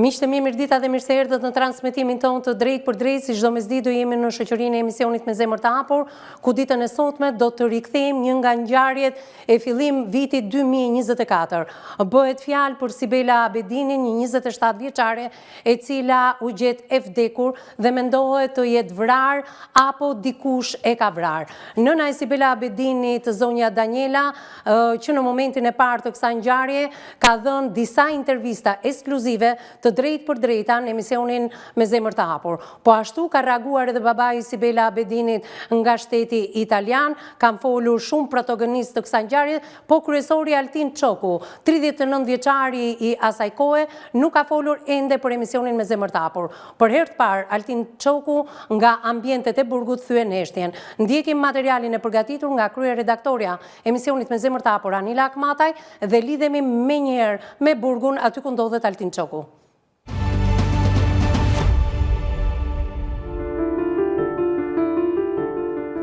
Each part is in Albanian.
Miqtë mi, mirëdita dhe mirë se erdhët në transmetimin tonë të drejt për drejt, si çdo mesditë do jemi në shoqërinë e emisionit Me Zemër të Hapur, ku ditën e sotme do të rikthejmë një nga ngjarjet e fillim vitit 2024. Bëhet fjalë për Sibela Abedinin, një 27 vjeçare, e cila u gjet e vdekur dhe mendohet të jetë vrar apo dikush e ka vrar. Nëna e Sibela Abedinit, zonja Daniela, që në momentin e parë të kësaj ngjarje ka dhënë disa intervista ekskluzive të drejt për drejta në emisionin Me Zemër të Hapur. Po ashtu ka reaguar edhe babai i Sibela Abedinit nga shteti italian, kanë folur shumë protagonistë të kësaj ngjarje, po kryesori Altin Çoku, 39 vjeçari i asaj kohe, nuk ka folur ende për emisionin Me Zemër të Hapur. Për herë të parë, Altin Çoku nga ambientet e burgut thyen heshtjen. Ndjekim materialin e përgatitur nga kryeredaktoria e emisionit Me Zemër të Hapur, Anila Akmataj, dhe lidhemi menjëherë me burgun aty ku ndodhet Altin Çoku.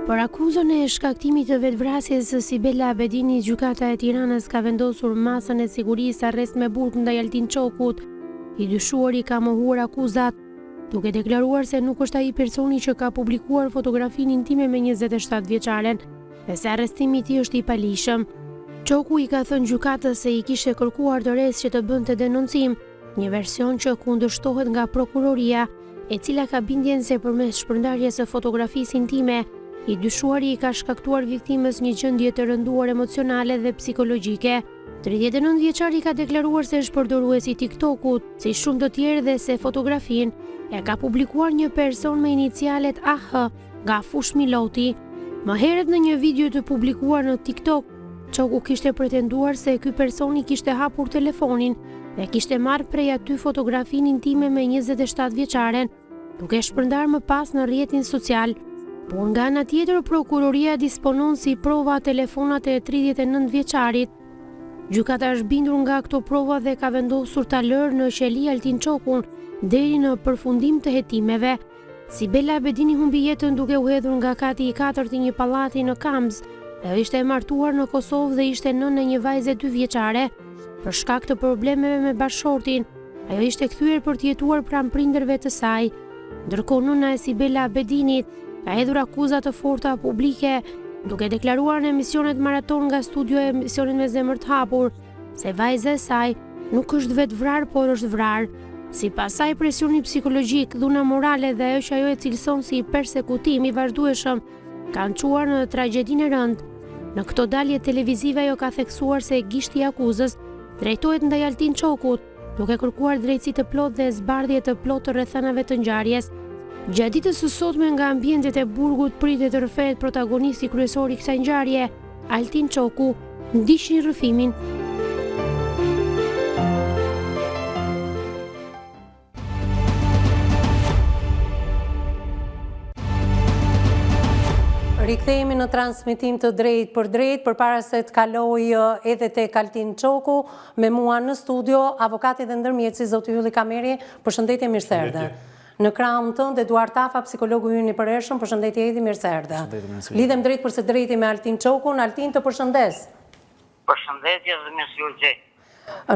Për akuzën e shkaktimit të vetvrasjes së Sibela Abedini, gjykata e Tiranës ka vendosur masën e sigurisë arrest me burg ndaj Altin Çokut. I dyshuari ka mohuar akuzat, duke deklaruar se nuk është ai personi që ka publikuar fotografinë intime me 27 vjeçaren, dhe se arrestimi i tij është i palishëm. Çoku i ka thënë gjykatës se i kishte kërkuar dorez që të bënte denoncim, një version që kundërshtohet nga prokuroria, e cila ka bindjen se përmes shpërndarjes së fotografisë intime, i dyshuari i ka shkaktuar viktimës një gjendje të rënduar emocionale dhe psikologjike. 39 vjeçari ka deklaruar se është përdoruesi i TikTokut, si shumë të tjerë, dhe se fotografinë e ka publikuar një person me inicialet AH nga Fush Miloti. Më herët në një video të publikuar në TikTok, Çoku kishte pretenduar se ky personi kishte hapur telefonin dhe kishte marrë prej aty fotografinë intime me 27 vjeçaren, duke shpërndar më pas në rrjetin social. Por nga ana tjetër, prokuroria disponon si prova telefonat e 39 vjeçarit. Gjykata është bindur nga këto prova dhe ka vendosur ta lërë në qeli Altin Çokun deri në përfundim të hetimeve. Sibela Abedini humbi jetën duke u hedhur nga kati i 4 i një pallati në Kamz, dhe ishte e martuar në Kosovë dhe ishte nënë e një vajze 2 vjeçare. Për shkak të problemeve me bashkëshortin, ajo ishte kthyer për të jetuar pranë prindërve të saj. Ndërkohë nëna e Sibela Abedinit ka hedhur akuza të forta publike, duke deklaruar në emisionet maraton nga studio e emisionit Me Zemër të Hapur se vajza e saj nuk është vetë vrar, por është vrar. Sipas saj, presioni psikologjik, dhuna morale dhe ajo që ajo e cilëson si persekutim i vazhdueshëm kanë çuar në tragjedinë e rëndë. Në këto dalje televizive ajo ka theksuar se gishti i akuzës drejtohet ndaj Altin Çokut, duke kërkuar drejtësi të plotë dhe zbardhje të plotë të rrethanave të ngjarjes. Gjatë ditës së sotme nga ambientet e burgut pritet të rrëfehet protagonisti kryesor i kësaj ngjarje, Altin Çoku. Ndiqni rrëfimin. Rikthehemi në transmetim të drejt për drejt, përpara se të kaloj edhe tek Altin Çoku, me mua në studio avokati dhe ndërmjetësi zoti Ylli Kameri. Përshëndetje, mirë se erdhe. Në krahun tënd Eduard Tafa, psikologu ynë i përhershëm. Përshëndetje Edi, mirë se erdhe. Lidhem drejt për së drejti me Altin Çokun. Altin, të përshëndes. Përshëndetje dhe mirë se u gjej.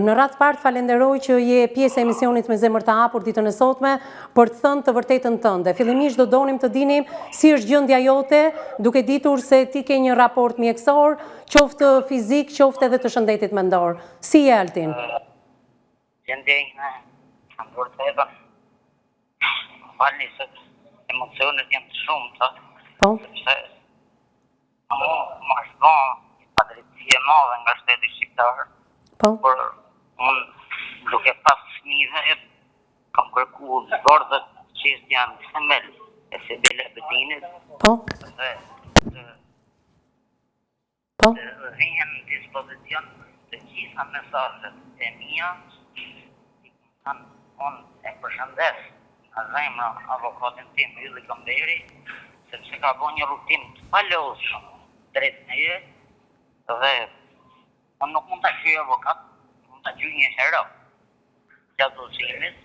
Në radhë parë falenderoj që je pjesë e emisionit Me Zemër të Hapur ditën e sotme për të thënë të vërtetën tënde. Fillimisht do donim të dinim si është gjendja jote, duke ditur se ti ke një raport mjekësor, qoftë fizik, qoftë edhe të shëndetit mendor. Si je, Altin? Gjendja ime kam vërtetën. Falni se emocionet janë të shumta. Po. Sepse më është bën padrejtësi e madhe nga shteti shqiptar. Po. Por unë duke pas fëmijëve kam kërkuar zbardhët që janë themel e Sibela Abedinit. Po. Po. Rrihen në dispozicion të gjitha mesazhet e mia. Unë e përshëndes në zemër avokatin tim Ylli Kameri, sepse ka bën një rrugtim të palodhshëm drejt meje, dhe unë nuk mund të gjyj avokat, mund të gjyj një herë gjatë udhëzimit,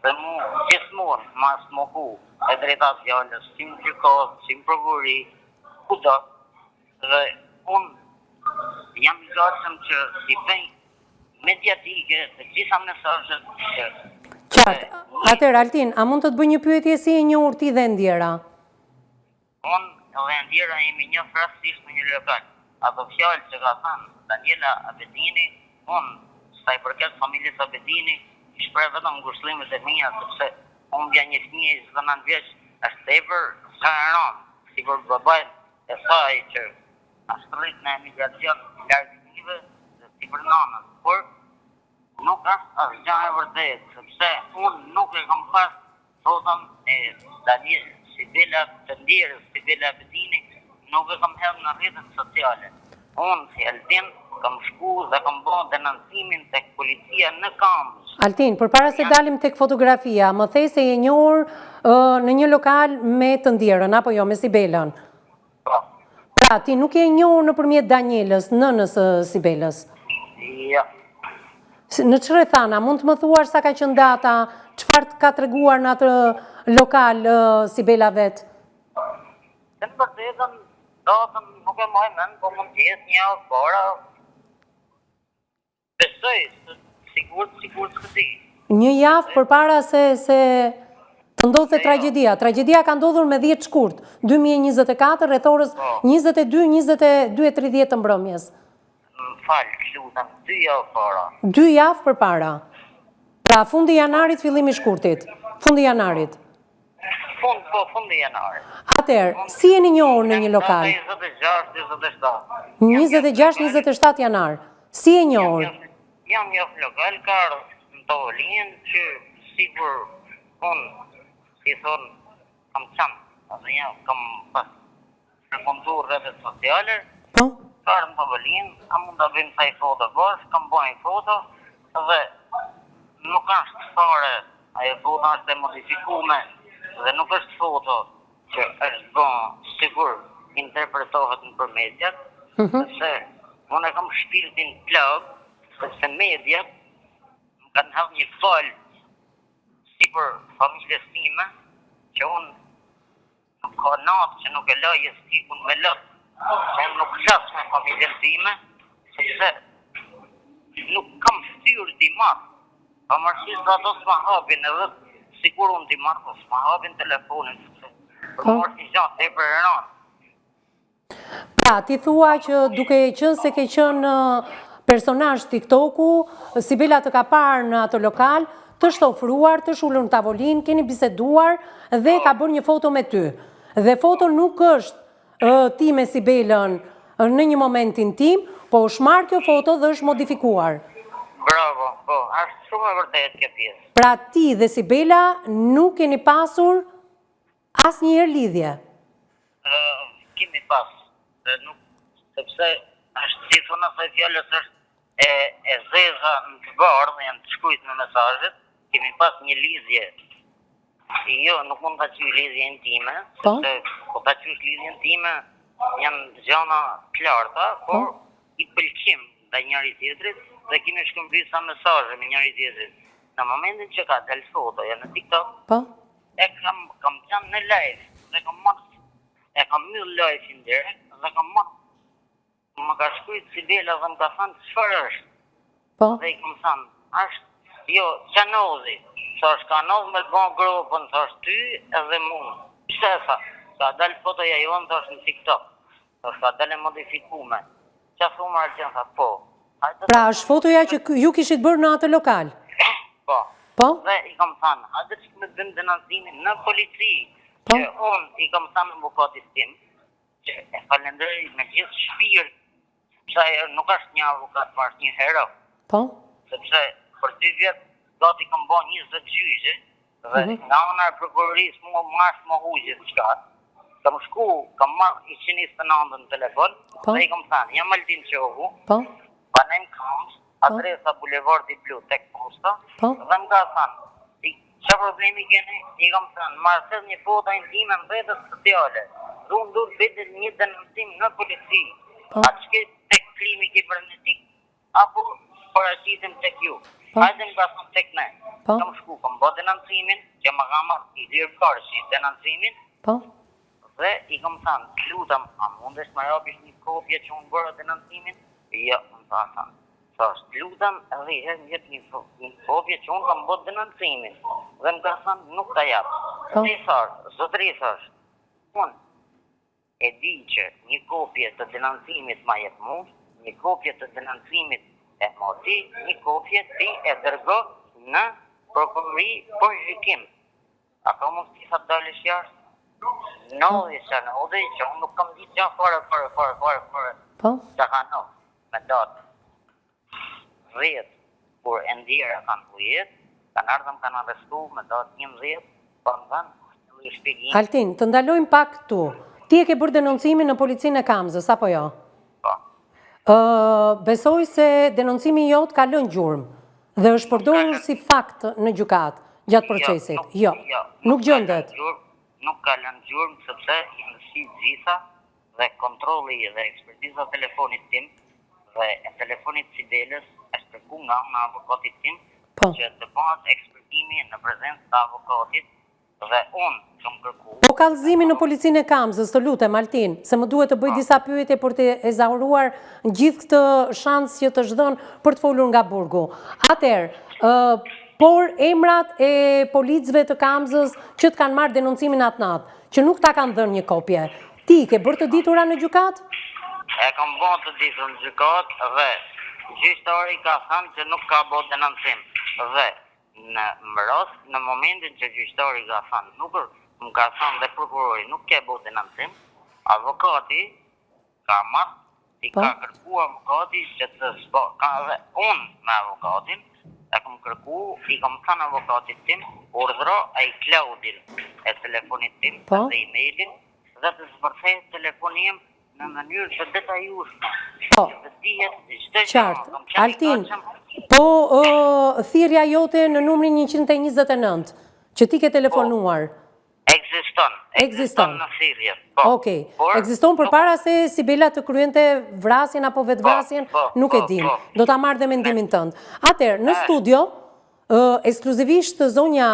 dhe mu gjithmonë ma smoku e drejta fjallës, si më gjykat, si më prokurori, kudo. Dhe unë jam i gatshëm që i bëj mediatike të gjitha mesazhet që Qartë. Atëherë Altin, a mund të të bëj një pyetje si e njohur ti dhe Ndjera? Unë dhe Ndjera jemi një frastisht në një lokal. Ato fjalë që ka thënë Daniela Abedini, unë sa i përket familjes Abedini, i shpreh vetëm ngushëllimet e mia, sepse unë vjen një fëmijë 29 vjeç, është tepër zëron, sipër babait e saj që është rrit në emigracion larg vive dhe sipër nanës. Por nuk është asgjë e vërtetë, sepse unë nuk e kam pas foton e Daniel Sibela të Ndjerës, Sibela Abedini, nuk e kam hedhur në rrjetet sociale. Unë si Altin kam shku dhe kam bërë denuncimin tek policia në Kamës. Altin, përpara se dalim tek fotografia, më thej se je njohur në një lokal me të Ndjerën, apo jo, me Sibelën. Po. Pra, ti nuk je njohur nëpërmjet Danielës, nënës së Sibelës. Ja. Në çfarë thana, mund të më thuash sa ka qenë data, çfarë ka treguar në atë lokal Sibela vet? Në vërtetën, datën nuk e mbaj mend, po mund të jetë një javë para. Besoj, sigurt të di. Një javë përpara se të ndodhte tragjedia. Tragjedia ka ndodhur me 10 shkurt, 2024, rreth orës 22:30 të mbrëmjes. Më falë, lutem, 2 javë para. 2 javë përpara. Pra fundi janarit, fillimi shkurtit. Fundi janarit. Fundi janarit. Atëherë, si jeni njohur në një lokal? 26-27 janar. Si e njohur? Jam një lokal ka në Tovolin që sigur unë, si thonë, kam qenë, ose jam kam pas frekontuar rrjetet sociale. Po? Ka në Tovolin, a mund të bëjmë sa i foto bashkë, kam bëjmë foto dhe nuk është fare, ajo foto është e modifikume dhe nuk është foto që është bën sigur interpretohet në përmedjat, sepse unë e kam shpirtin plagë, sepse mediat më kanë hadhur një fal sipër familjes time, që unë nuk ka natë që nuk e laj stikun me lot, që unë nuk flas me familjen time, sepse nuk kam ftyrë t'i marr. Pavarësisht ato s'ma hapin edhe sigur unë t'i marr, po s'ma hapin telefonin, sepse për më është një gjatë tepër e rëndë. Pra, ti thua që duke qenë se ke qenë personazh TikToku, Sibela të ka parë në atë lokal, të shofruar, të shulur në tavolinë, keni biseduar dhe ka bërë një foto me ty. Dhe foto nuk është ti me Sibelën në një moment intim, po është marrë kjo foto dhe është modifikuar. Bravo, po, është shumë e vërtetë kjo pjesë. Pra ti dhe Sibela nuk keni pasur asnjëherë lidhje. Kemi pas, nuk, sepse është si thonë asaj fjallës është e zeza në të bardhë, janë të shkujt me mesazhet, kemi pas një lidhje. Jo, nuk mund të qyj lidhje intime, sepse po të qysh lidhje intime janë gjana klarta, por i pëlqim dhe njëri tjetrit dhe kemi shkëmbisa mesazhe me njëri tjetrit. Në momentin që ka del fotoja në TikTok, e kam qenë në live dhe e kam myll live-in direkt dhe kam marrë. Më ka shkujt Sibela dhe më ka thënë çfarë është. Dhe i kam thënë, është, jo, qanozi. Sa është kanoz me të bënë grupën, sa është ty edhe mu. Pse sa? Ka dalë fotoja jonë, sa është në TikTok. Sa është ka dalë e modifikume. Qa thumë arë që në thë, po. Pra, është fotoja që ju kishit bërë në atë lokal? Po. Dhe i kam thënë, hajde që me bëjmë denuncimin në polici, që unë i kam thënë në bukatis tim, që e falendrej me gjithë shpirt, sepse nuk është një avokat, po është një hero. Sepse për 2 vjetë gati kam bo 20 gjyqe, dhe nga ana e prokurorisë më është më hujgjë diçka. Kam shku, kam marrë 129 në telefon, dhe i kam thënë, jam Altin Qohu, banem Kamës, adresa Bulevardi Blu tek posta, dhe më ka thënë, që problemi keni, i kam thënë, marrë një foto intime në rrjetet sociale, dhe unë duhet bëjtë një denuncim në polici, atë që tek kliniki kibernetik, apo paraqitem tek ju. Hajde më ka thënë tek ne. Kam shku, kam bë denuncimin, që më ka marrë i lirë parësi denuncimin, dhe i kam thënë, lutem, a mundesh më japish një kopje që unë bërë denuncimin? Jo, më ka thënë. Thash, lutem edhe herë njët një kopje që unë kam bot denoncimin. Dhe më ka thënë nuk ta jap. Zotëri thash, unë e di që një kopje të denoncimit ma jep mund, një kopje të denoncimit e moti, një kopje ti e dërgo në prokurori për gjykim. A ka mund të sa dalësh jashtë? Nodhi që unë nuk kam ditë gja fare. Po? Që ka no, me datë. 10, kur e ndjera kanë pujet, kanë ardhëm kanë arrestu me datë 11, për më dhënë një shpjegim. Altin, të ndalojmë pak tu. Ti e ke bërë denoncimin në policinë e Kamzës, apo jo? Po. Besoj se denoncimi jot ka lënë gjurmë dhe është përdorur si fakt në gjykat gjatë procesit. Jo, nuk gjendet. Nuk ka lënë gjurmë sepse janë si gjitha dhe kontrolli dhe ekspertiza telefonit tim dhe e telefonit Sibelës është kërku nga avokatit tim që të bëhet ekspertimi në prezencë të avokatit dhe unë që më kërku. Po kallëzimi në policinë e Kamzës, të lutem Altin, se më duhet të bëj disa pyetje për të ezauruar gjithë këtë shans që të zhdon për të folur nga burgu. Atëherë, por emrat e policëve të Kamzës që të kanë marrë denoncimin atë natë, që nuk ta kanë dhënë një kopje, ti ke bërë të ditura në gjykat? E kam bërë të ditur në gjykat dhe gjyqtari ka thënë që nuk ka bërë denoncim dhe në momentin që gjyqtari ka thënë, nuk më ka thënë dhe prokurori nuk ke bërë denoncim, avokati ka marrë, i ka kërku avokati që të ka dhe unë me avokatin, e kam kërku, i kam thënë avokatit tim, urdhro e i Claudin e telefonit tim, dhe e-mailin, dhe të zbërthejt telefonim në mënyrë të detajueshme. Po, qartë. Altin, po thirrja jote në numrin 129, që ti ke telefonuar. Ekziston në thirrje. Okej, ekziston përpara se Sibela të kryente vrasjen apo vetvrasjen, nuk e dim. Do ta marr dhe mendimin tënd. Atëherë, në studio, ekskluzivisht zonja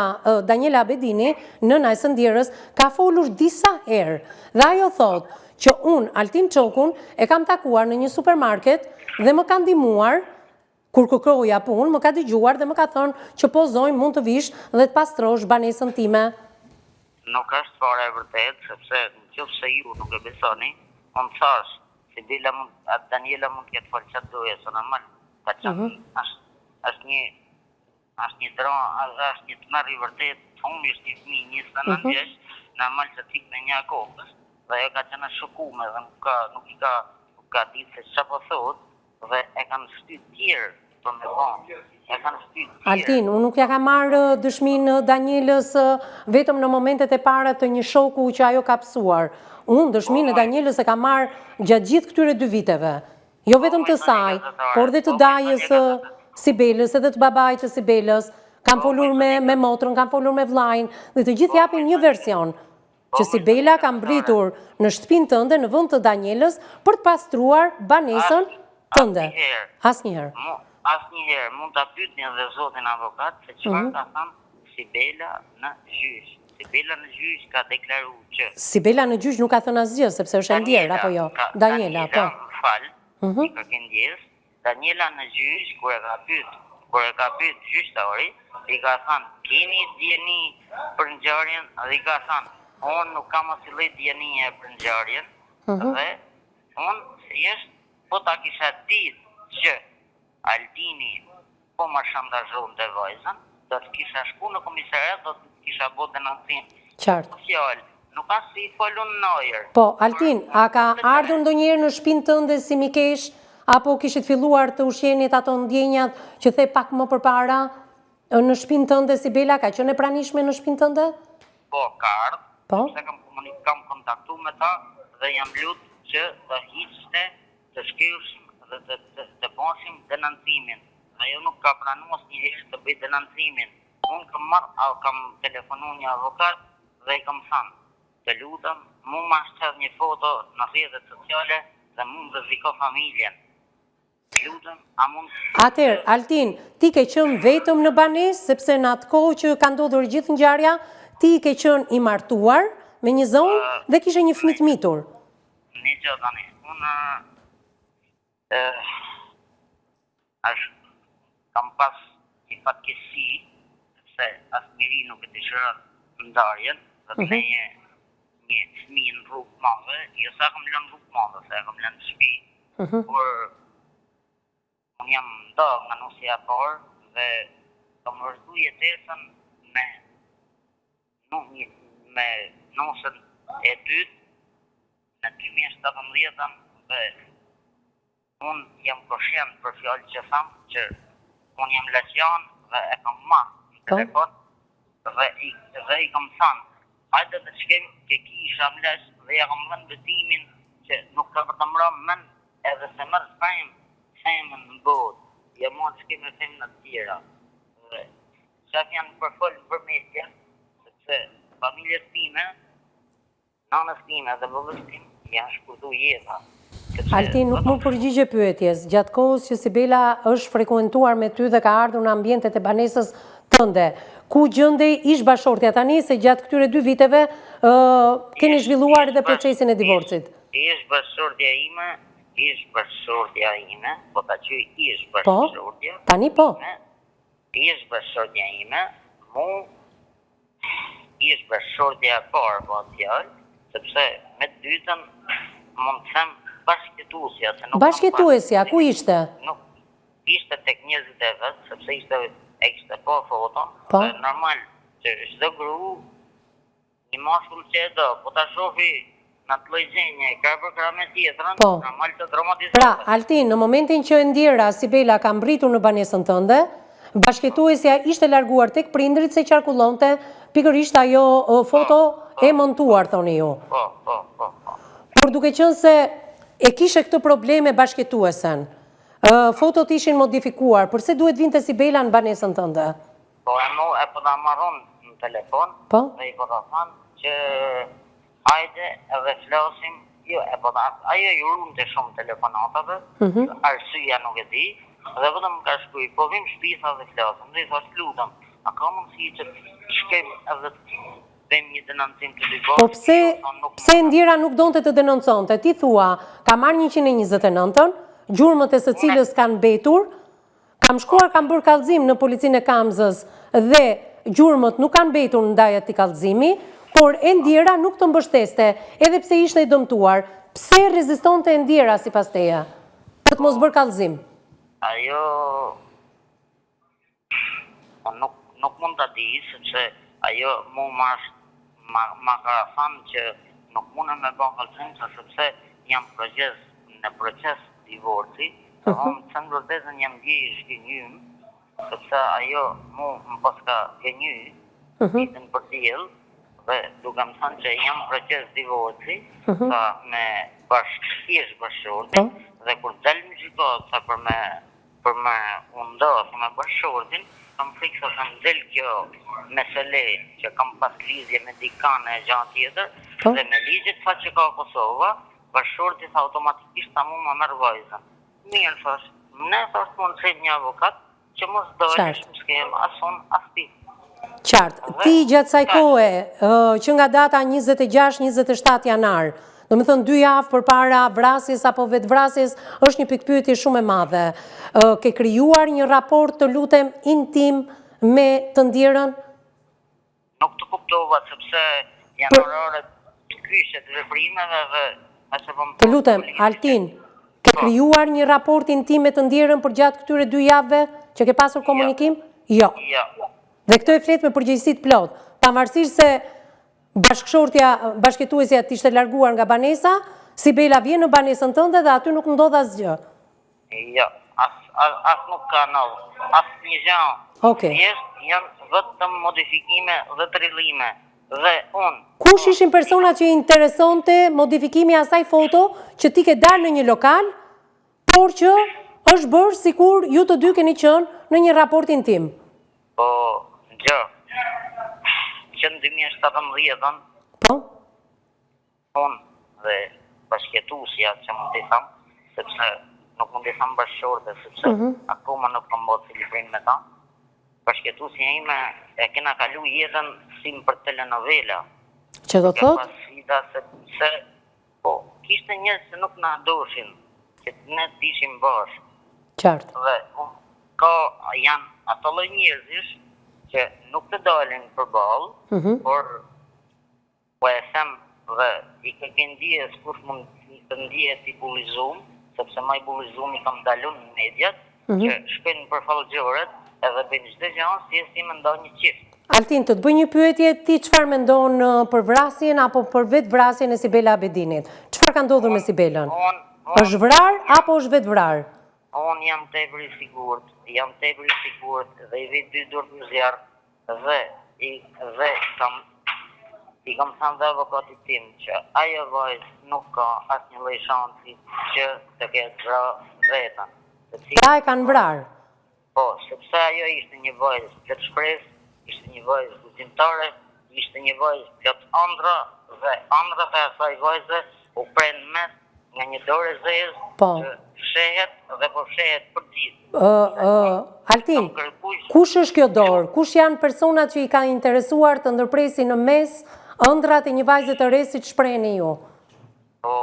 Daniela Abedini, nëna e së Ndjerës, ka folur disa herë dhe ajo thotë që unë, Altin Çokun, e kam takuar në një supermarket dhe më ka ndihmuar, kur kërkoja punë, më ka dëgjuar dhe më ka thënë që po zonjë mund të vish dhe të pastrosh banesën time. Nuk është fare e vërtet, sepse nëse ju nuk e besoni, unë thash, se Daniela mund të ketë folë qatë doje, së normal, është një dronë, është një të mërë i vërtet, unë është një fëmijë 29 vjeç, normal që t'ik me një kokës. Dhe e ka qenë shokume dhe nuk i ka ditë se që po thot dhe e kanë shtyt tjerë për me bon. Altin, unë nuk ja ka marrë dëshminë Danielës vetëm në momentet e para të një shoku që ajo ka pësuar. Unë dëshminë e Danielës e ka marrë gjatë gjithë këtyre 2 viteve. Jo vetëm të saj, por dhe të dajës Sibelës edhe të babajt të Sibelës. Kam folur me motrën, kam folur me vllajin dhe të gjithë japin një version. Që Sibela ka mbritur në shtëpinë tënde në vend të Danielës për të pastruar banesën tënde. Asnjëherë. Asnjëherë. Mund ta pyetni edhe zotin avokat se çfarë ka thënë Sibela në gjyq. Sibela në gjyq ka deklaruar që Sibela në gjyq nuk ka thënë asgjë sepse është e ndjerë apo jo? Daniela, po. I kërkon ndjes. Daniela në gjyq kur e ka pyet gjyqtari, i ka thënë keni dieni për ngjarjen dhe i ka thënë unë nuk kam asillet djenije për ngjarjen dhe unë thjesht po ta kisha ditë që Altini po më shantazhon të vajzën, do të kisha shku në komisariat, do të kisha bërë denoncim. Qartë. Nuk ka si folun në ajër. Po, Altin, a ka ardhur ndonjëherë në shtëpinë tënde si mikesh apo kishit filluar të ushqenit ato ndjenjat që the pak më përpara në shtëpinë tënde Sibela ka qenë e pranishme në shtëpinë tënde? Po, ka ardhur. Po? Se kam kontaktu me ta dhe jam lutë që të hiqte, të shkruajmë dhe të bësim denoncimin. Ajo nuk ka pranuar asnjëherë të bëj denoncimin. Unë kam telefonuar një avokat dhe i kam thënë, të lutem, mu ma shqedh një foto në rrjetet sociale dhe mu më rreziko familjen. Të lutem, a mund... Atëherë, Altin, ti ke qenë vetëm në banesë, sepse në atë kohë që ka ndodhur gjithë ngjarja, ti ke qenë i martuar me një zonë dhe kishe një fëmijë të mitur. Një gjë tani, unë kam pas një fatkeqësi, se asnjëri nuk e dëshiron ndarjen, sepse një fëmijë në rrugë madhe, jo sa kam lënë rrugë madhe, se kam lënë shtëpi, por unë jam ndarë nga nusja e parë dhe kam vazhdu jetesën me nusën e dytë në 2017 dhe unë jam koshient për fjallë që thamë që unë jam laqian dhe e kam ma në telefon dhe i kam thanë hajde të shkem ke ki isha mlesh dhe ja kam dhënë betimin që nuk ka për të mra men edhe se mërë femën në botë, ja ma të shkem e femën të tjera dhe qaf janë përfolën për mesja sepse familjes time, nanës time dhe vëllës time janë shkurtu jeta. Altin, nuk më përgjigje pyetjes, gjatë kohës që Sibela është frekuentuar me ty dhe ka ardhur në ambientet e banesës tënde, ku gjëndej ish bashortja tani se gjatë këtyre 2 viteve keni zhvilluar edhe procesin e divorcit? Ish bashortja ime, po ta që ish bashortja. Po, tani po. Ish bashortja ime, ish bashortja e parë, po atjallë, sepse me të dytën mund të them bashkëtuesja. Bashkëtuesja, ku ishte? Nuk ishte tek njerëzit e vetë, sepse ishte e kishte po foton. Po? Normal, që çdo gru, një mashkull që e do, po ta shofi në të lojgjenje, ka për krame tjetërën, normal të dramatizohet. Pra, Altin, në momentin që ndjera Sibela ka mbritur në banesën tënde, bashkëtuesja ishte larguar tek prindrit se qarkullonte pikërisht ajo foto e montuar, thoni ju. Po. Por duke qenë se e kishe këtë probleme bashkëtuesen, fotot ishin modifikuar, përse duhet vinte Sibela në banesën tënde? Po, e po da marron në telefon, dhe i po da thanë që hajde edhe flasim, jo, e po da, ajo ju runë të shumë telefonatave, arsyeja nuk e di, dhe vëdëm ka shkuj, po vim shpisa dhe flasim, dhe i thash lutëm, a ka mundësi që të shkem edhe të vim një denoncim të divorcit? Po pse ndjera nuk donte të denonconte? Ti thua, ka marrë 129-ën, gjurmët e së cilës kanë betur, kam shkuar, kam bërë kallëzim në policinë e Kamzës dhe gjurmët nuk kanë betur në ndaj atij kallëzimi, por e ndjera nuk të mbështeste, edhe pse ishte i dëmtuar. Pse rezistonte e ndjera sipas teje për të mos bërë kallëzim? Ajo nuk mund ta di, sepse ajo ma ka thënë që nuk mund me bërë kallëzim, sepse jam në proces divorci, unë të në vërtetën jam gjesh gënjym, sepse ajo më pas ka gënjy, ditën për tjel, dhe duke më thënë që jam proces divorci, sa me ish bashkëshortin, dhe kur del më gjikohet sa për me undosë me bashkëshortin, kam frikë sa më del kjo mesele që kam pas lidhje me dikane e gjanë tjetër, dhe me ligjet fa që ka Kosova, bashkëshortit automatikisht ta mu më merë vajzën. Mirë, thash, ne thash mund të një avokat që mos dojnë më skemë ason asti. Qartë, ti gjatë saj kohe, që nga data 26-27 janar, do me thënë 2 javë për para vrasjes apo vetë vrasjes, është një pikpyetje shumë e madhe. Ke krijuar një raport të lutem intim me të ndjerën? Nuk të kuptova, sepse janë orare të kryshe të veprimeve dhe... Të lutem, Altin, ke krijuar një raport intim me të ndjerën për gjatë këtyre 2 javëve që ke pasur komunikim? Jo. Dhe këtë e flet me përgjegjësi të plot, pavarësisht se bashkëtuesja t'ishte larguar nga banesa, Sibela vjen në banesën tënde dhe aty nuk ndodh asgjë. Jo, as nuk ka ndodhur, as një gjë. Janë vetëm modifikime dhe trillime. Dhe unë... Kush ishin personat që i interesonte modifikimi asaj foto që ti ke dalë në një lokal, por që është bërë sikur ju të dy keni qenë në një raport intim? Po, gjë, që në 2017-ën, unë dhe bashkëtuesja që mund t'i thamë, sepse nuk mund t'i thamë bashkëshorte, sepse akoma nuk kam bërë cilëprim me ta, bashkëtuesja ime e kena kalu jetën si për telenovela. Që do thot? Po, kishte njerëz që nuk na doshin, që ne t'ishim bashkë. Qartë. Dhe janë ato lloj njerëzish që nuk të dalin përballë, por po e them dhe i kërkën dijes kush mund të ndihet i bullizum, sepse më i bullizum i kam dalun në mediat, që shkojnë për fallxhoret edhe bëjnë çdo gjë si mendon një qift. Altin, të bëj një pyetje, ti çfarë mendon për vrasjen apo për vetë vrasjen e Sibela Abedinit? Çfarë ka ndodhur me Sibelën? Është vrar apo është vetë vrar? Unë jam tepër i sigurt, dhe i vi 2 dorë në zjarr dhe i kam thënë dhe avokatit tim që ajo vajzë nuk ka asnjë lloj shansi që të ketë vrarë vetën. Pra e kanë vrarë? Po, sepse ajo ishte një vajzë plot shpresë, ishte një vajzë gëzimtare, ishte një vajzë plot ëndra dhe ëndrat e asaj vajze u pren mes nga një dorë zezë që fshehet dhe po fshehet për ditë. Altin, kush është kjo dorë? Kush janë personat që i ka interesuar të ndërpresin në mes ëndrat e një vajze të re si që shprehni ju? Po,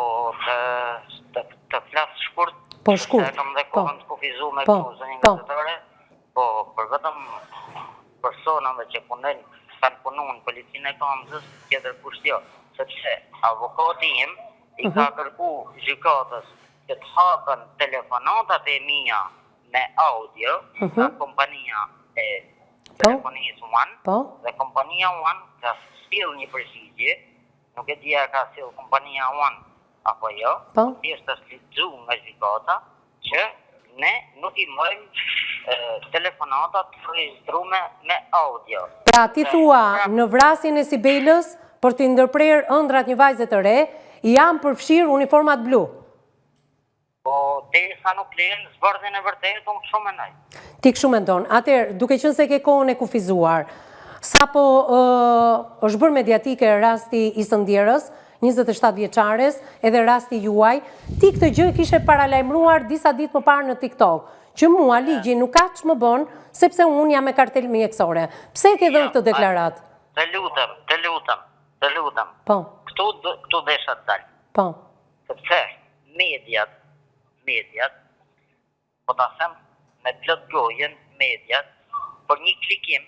të flas shkurt. Po, shkurt. Kam dhe kohën të kufizu me zënjën gazetare, po, për vetëm personave që kanë punu në policinë e Kamzës, tjetër kushtjo, sepse avokati im i ka kërku gjykatës që të hapen telefonatat e mia me audio nga kompania e telefonisë One, dhe kompania One ka sill një përgjigje, nuk e dia ka sill kompania One apo jo, thjesht është lexuar nga gjykata që ne nuk i mojmë telefonatat regjistrume me audio. Pra ti thua në vrasjen e Sibelës për të ndërprer ëndrat një vajze të re, janë përfshirë uniformat blu. Po, derisa nuk lehen zbardhjen e vërtetë, unë kështu mendoj. Ti kështu mendon. Atëherë, duke qenë se ke kohën e kufizuar, sapo është bërë mediatike rasti i Sëndjerës, 27 vjeçares, edhe rasti juaj, ti këtë gjë kishe paralajmëruar disa ditë më parë në TikTok, që mua ligji nuk ka që më bën, sepse unë jam me kartel mjekësore. Pse ke dhënë këtë deklarat? Të lutem. Po. Këtu desha të dalë. Po. Sepse mediat, po ta them me plot gojen mediat, për një klikim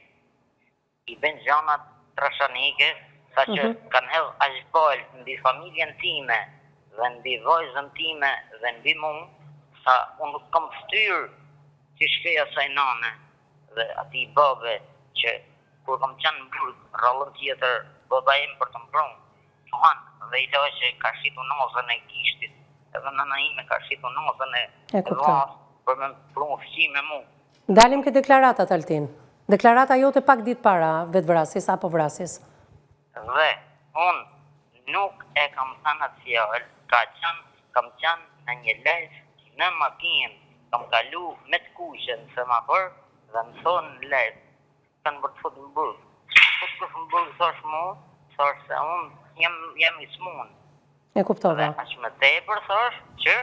i bën gjanat trashanike, sa që kanë hedhë aq balë mbi familjen time dhe mbi vajzën time dhe mbi mua, sa unë nuk kam ftyrë që shkeja saj nane dhe ati babe që kur kam qenë mbruk, rallën tjetër baba im për të mbron, Johan, dhe i lojë ka shitu nozën e gishtit, edhe nëna ime ka shitu nozën e vasë për me fshi me mu. Dalim këtë deklaratat, Altin. Deklarata jote pak ditë para vetë vrasjes apo vrasjes. Dhe unë nuk e kam thënë atë fjallë, kam qenë në një live në makinë, kam kalu me të kuqe në semafor dhe më thonë në live, kanë bërë të fotë më burë. Më burë, thash mu, thash se unë jam i smunë. E kuptova. Dhe aq më tepër thash që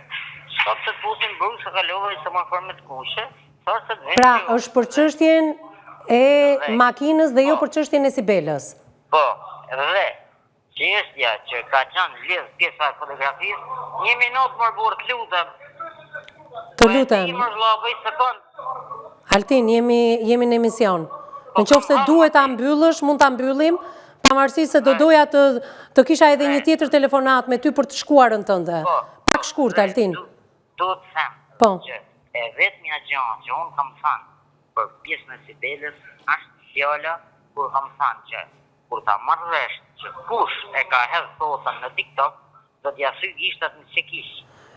sot të të pusin burë se kalova i semafor me të kuqe, thash se të vend. Pra, është për çështjen e makinës dhe jo për çështjen e Sibelës. Po, dhe çështja që ka qenë lidh pjesa e fotografisë, 1 minutë më burë, të lutem. Të lutem. Altin, jemi në emision. Në qoftë se duhet ta mbyllësh, mund ta mbyllim, pavarësisht se do doja të kisha edhe një tjetër telefonat me ty për të shkuarën tënde. Pak shkurt, Altin. Do të them që e vetmja gjë që unë kam thënë për pjesën e Sibelës është fjala kur kam thënë që kur ta marrë vesh që kush e ka hedhë thotën në TikTok, do t'ja sy gishtat në çekish.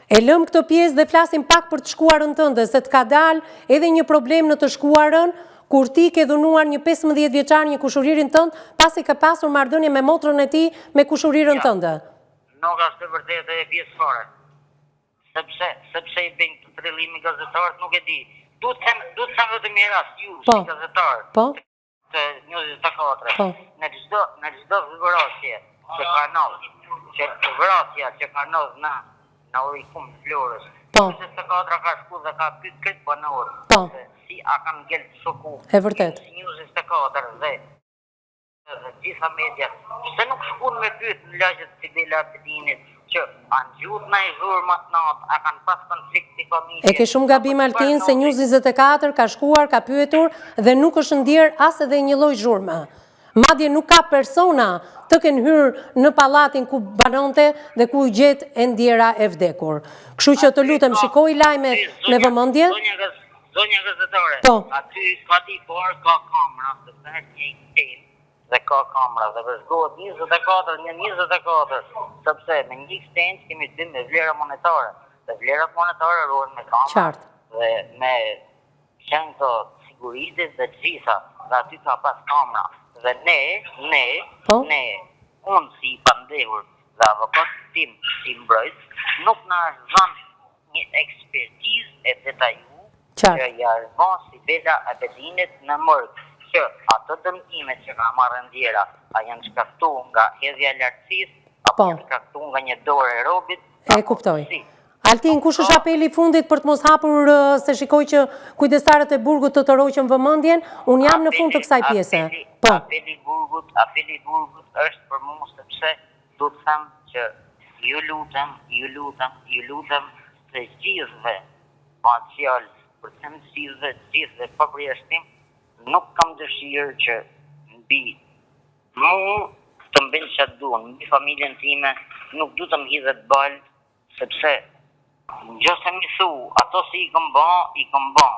E lëm këtë pjesë dhe flasim pak për të shkuarën tënde, se të ka dalë edhe një problem në të shkuarën, kur ti ke dhunuar një 15 vjeçar një kushuririn tënd, pasi ka pasur marrëdhënie me motrën e tij me kushuririn tënde. Nuk është e vërtetë e pjesë fare. Sepse i bën të trillimi gazetarët, nuk e di. Duhet të them vetëm një rast, ju si gazetar. Po. Të 24. Në çdo vrasje që ka ndodhur, që ka ndodhur në Orikum Florës. 24 ka shku dhe ka pyet këtë banor. Si a kanë ngel shoku. E vërtet. Si 24 dhe gjitha media. Pse nuk shkuan me pyet në lagjet e Sibela Abedinit që anë gjutë në e zhurmat natë, a kanë pas konflikt të familje. E ke shumë gabim Altin se News 24 ka shkuar, ka pyetur dhe nuk është ndjerë as edhe një lloj zhurme. Madje nuk ka persona të kenë hyrë në pallatin ku banonte dhe ku u gjet e ndjera e vdekur. Kështu që të lutem shikoj lajmet me vëmendje. Zonja gazetare, aty ka ti por ka kamera, sepse një tem dhe ka kamera dhe vëzgohet 24, sepse me një extens kemi të dy me vlera monetare, dhe vlerat monetare ruhen me kamera dhe me qenë të siguritit dhe të gjitha, dhe aty ka pas kamera. Dhe ne, unë si i pandehur dhe avokat tim si mbrojtës, nuk na është dhënë një ekspertizë e detaju që jarëvon Sibela Abedinit në mërgë, që ato dëmtimet që ka marrë ndjera, a janë shkaktu nga hedhja lartësisë, apo janë shkaktu nga një dorë e robit. E kuptoj. Altin, kush është apeli fundit për të mos hapur, se shikoj që kujdestarët e burgut të tërhoqën vëmendjen, unë jam në fund të kësaj pjese. Apeli burgut është për mua sepse do të them që ju lutem të gjithëve, pa fjalë, për të them gjithëve pa përjashtim, nuk kam dëshirë që mbi mu të mbin që duan, mbi familjen time, nuk du të më hidhet balë, sepse gjose mi thu, ato si i këm ba,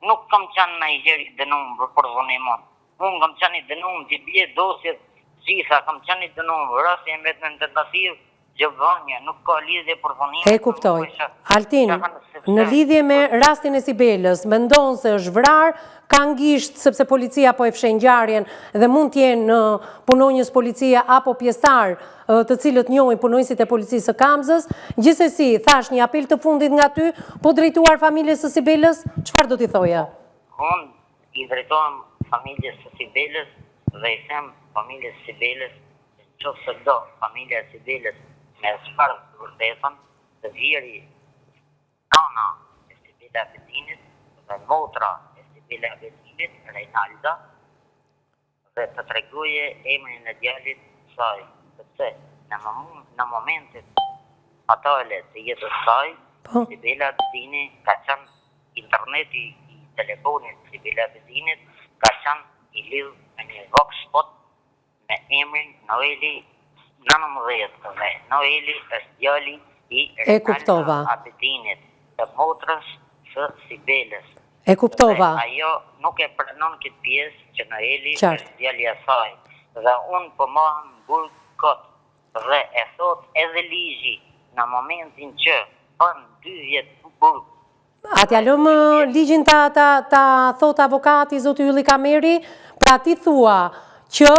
nuk kam qanë në i gjeri dënumë për zonimon. Unë kam qanë i dënumë, t'i bje dosjet gjitha, kam qanë i dënumë, rrasi e mbet në tentativë, gjëvënje, nuk ka lidhje për zonimon. E kuptoj. Altin, në lidhje me rastin e Sibelës, mendon se është vrar, ka ngisht sepse policia po e fshen ngjarjen dhe mund t'jenë punonjës policia apo pjesëtar të cilët njohin punonjësit e policisë së Kamzës. Gjithsesi, thash një apel të fundit nga ty, po drejtuar familjes së Sibelës, çfarë do t'i thoja? Unë i drejtohem familjes së Sibelës dhe i them familjes së Sibelës, nëse do familja e Sibelës me çfarë të vërtetën, të vjeri nana e Sibela Abedinit dhe motra e Sibela Abedinit, Reinalda, dhe të tregoje emrin e djalit saj, sepse në momentet fatale të jetës saj, Sibela Abedini ka qenë interneti i telefonit Sibela Abedinit ka qenë i lidhë me një vox spot me emrin Noeli 19 dhe Noeli është djali i Reinalda Abedinit, të motrës së Sibelës. E kuptova. Ajo nuk e pranon këtë pjesë që Noeli është djali i saj. Dhe unë po mohem burg kot dhe e thot edhe ligji në momentin që bën 2 vjet burg. A t'ja lëmë ligjin ta thot avokati zoti Ylli Kameri, pra ti thua që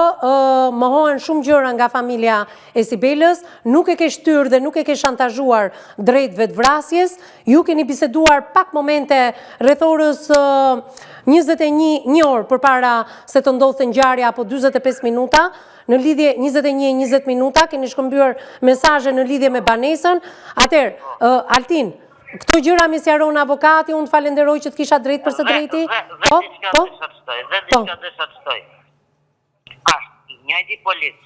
mohohen shumë gjëra nga familja e Sibelës, nuk e ke shtyrë dhe nuk e ke shantazhuar drejt vetvrasjes, ju keni biseduar pak momente rreth orës 21 orë përpara se të ndodhte ngjarja apo 45 minuta, në lidhje 21-20 minuta, keni shkëmbyer mesazhe në lidhje me banesën. Atëherë, Altin, këto gjëra mi sqaron avokati, unë të falenderoj që të kisha drejt për së drejti. Njëjti polic,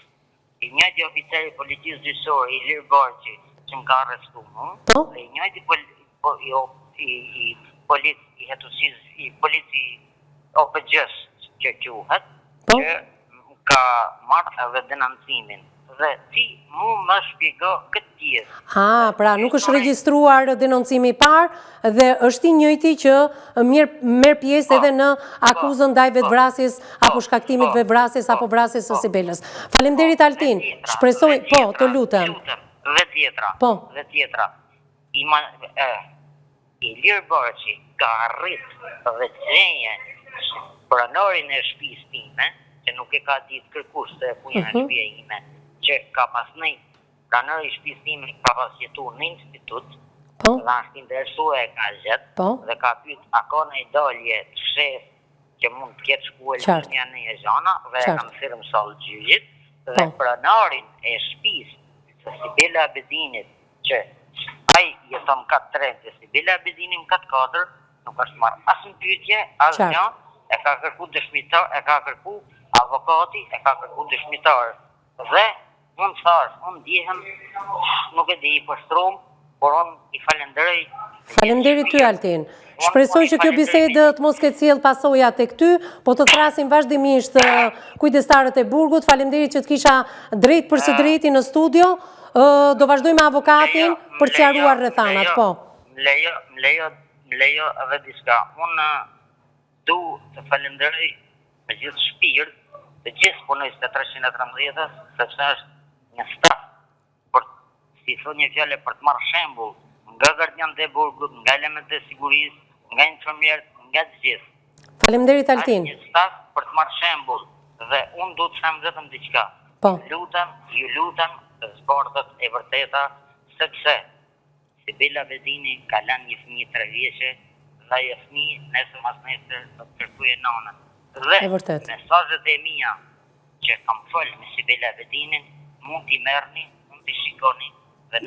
i njëjti oficeri policisë gjyqësore, Ilir Barqi, që më ka arrestu mu, dhe i njëjti polici OPG-s që quhet, që ka marrë edhe denancimin. Dhe ti mu më shpjego këtë pjesë. Pra nuk është regjistruar denoncimi i parë dhe është i njëjti që merr pjesë edhe në akuzën ndaj vetvrasjes apo shkaktimit vetvrasjes apo vrasjes së Sibelës. Faleminderit Altin. Shpresoj, të lutem. Dhe tjetra. Ilir Barqi ka arrit dhe gjenje pranorin e shtëpisë time, që nuk e ka ditë kërkush se ku janë shtëpia ime, që ka pas një pranër i shtëpisë time ka pas jetu në institut, dhe është interesua e ka gjetë, dhe ka pyet a ka në i dalje të shef që mund të ketë shkuel një në e zhana, dhe e kam thirrë salë gjyqit, dhe pranarin e shtëpisë së Sibela Abedinit, që ai jeton 4 dhe Sibela Abedini më 4, nuk është marrë asë në pyetje, asë një, e ka kërku dëshmitar, e ka kërku avokati, e ka kërku dëshmitar, dhe unë thash, unë dihem, nuk e di për shtrum, por unë i falenderoj. Falenderit ty, Altin. Shpresoj që kjo bisedë të mos ketë sjellë pasoja tek ty, po të thrasim vazhdimisht kujdestarët e burgut. Falenderit që të kisha drejt për së drejti në studio. Do vazhdoj me avokatin për të sqaruar rrethanat, po. Më lejo edhe diçka. Unë du të falenderoj me gjithë shpirt të gjithë punojësit e 313-ës, sepse është një staf për, si thot një fjale, për të marrë shembull nga gardianët e burgut, nga elementet e sigurisë, nga infermierët, nga të gjithë. Faleminderit, Altin. Është një staf për të marrë shembull dhe unë du të them vetëm diçka. Po. Ju lutem të zbardhët e vërteta, sepse Sibela Bedini ka lënë një fëmijë 3 vjeçë dhe ajo fëmijë nesër mas nesër do të kërkojë nënën. Dhe mesazhet e mia që kam folë me Sibela Bedinin mund t'i merrni, mund t'i shikoni.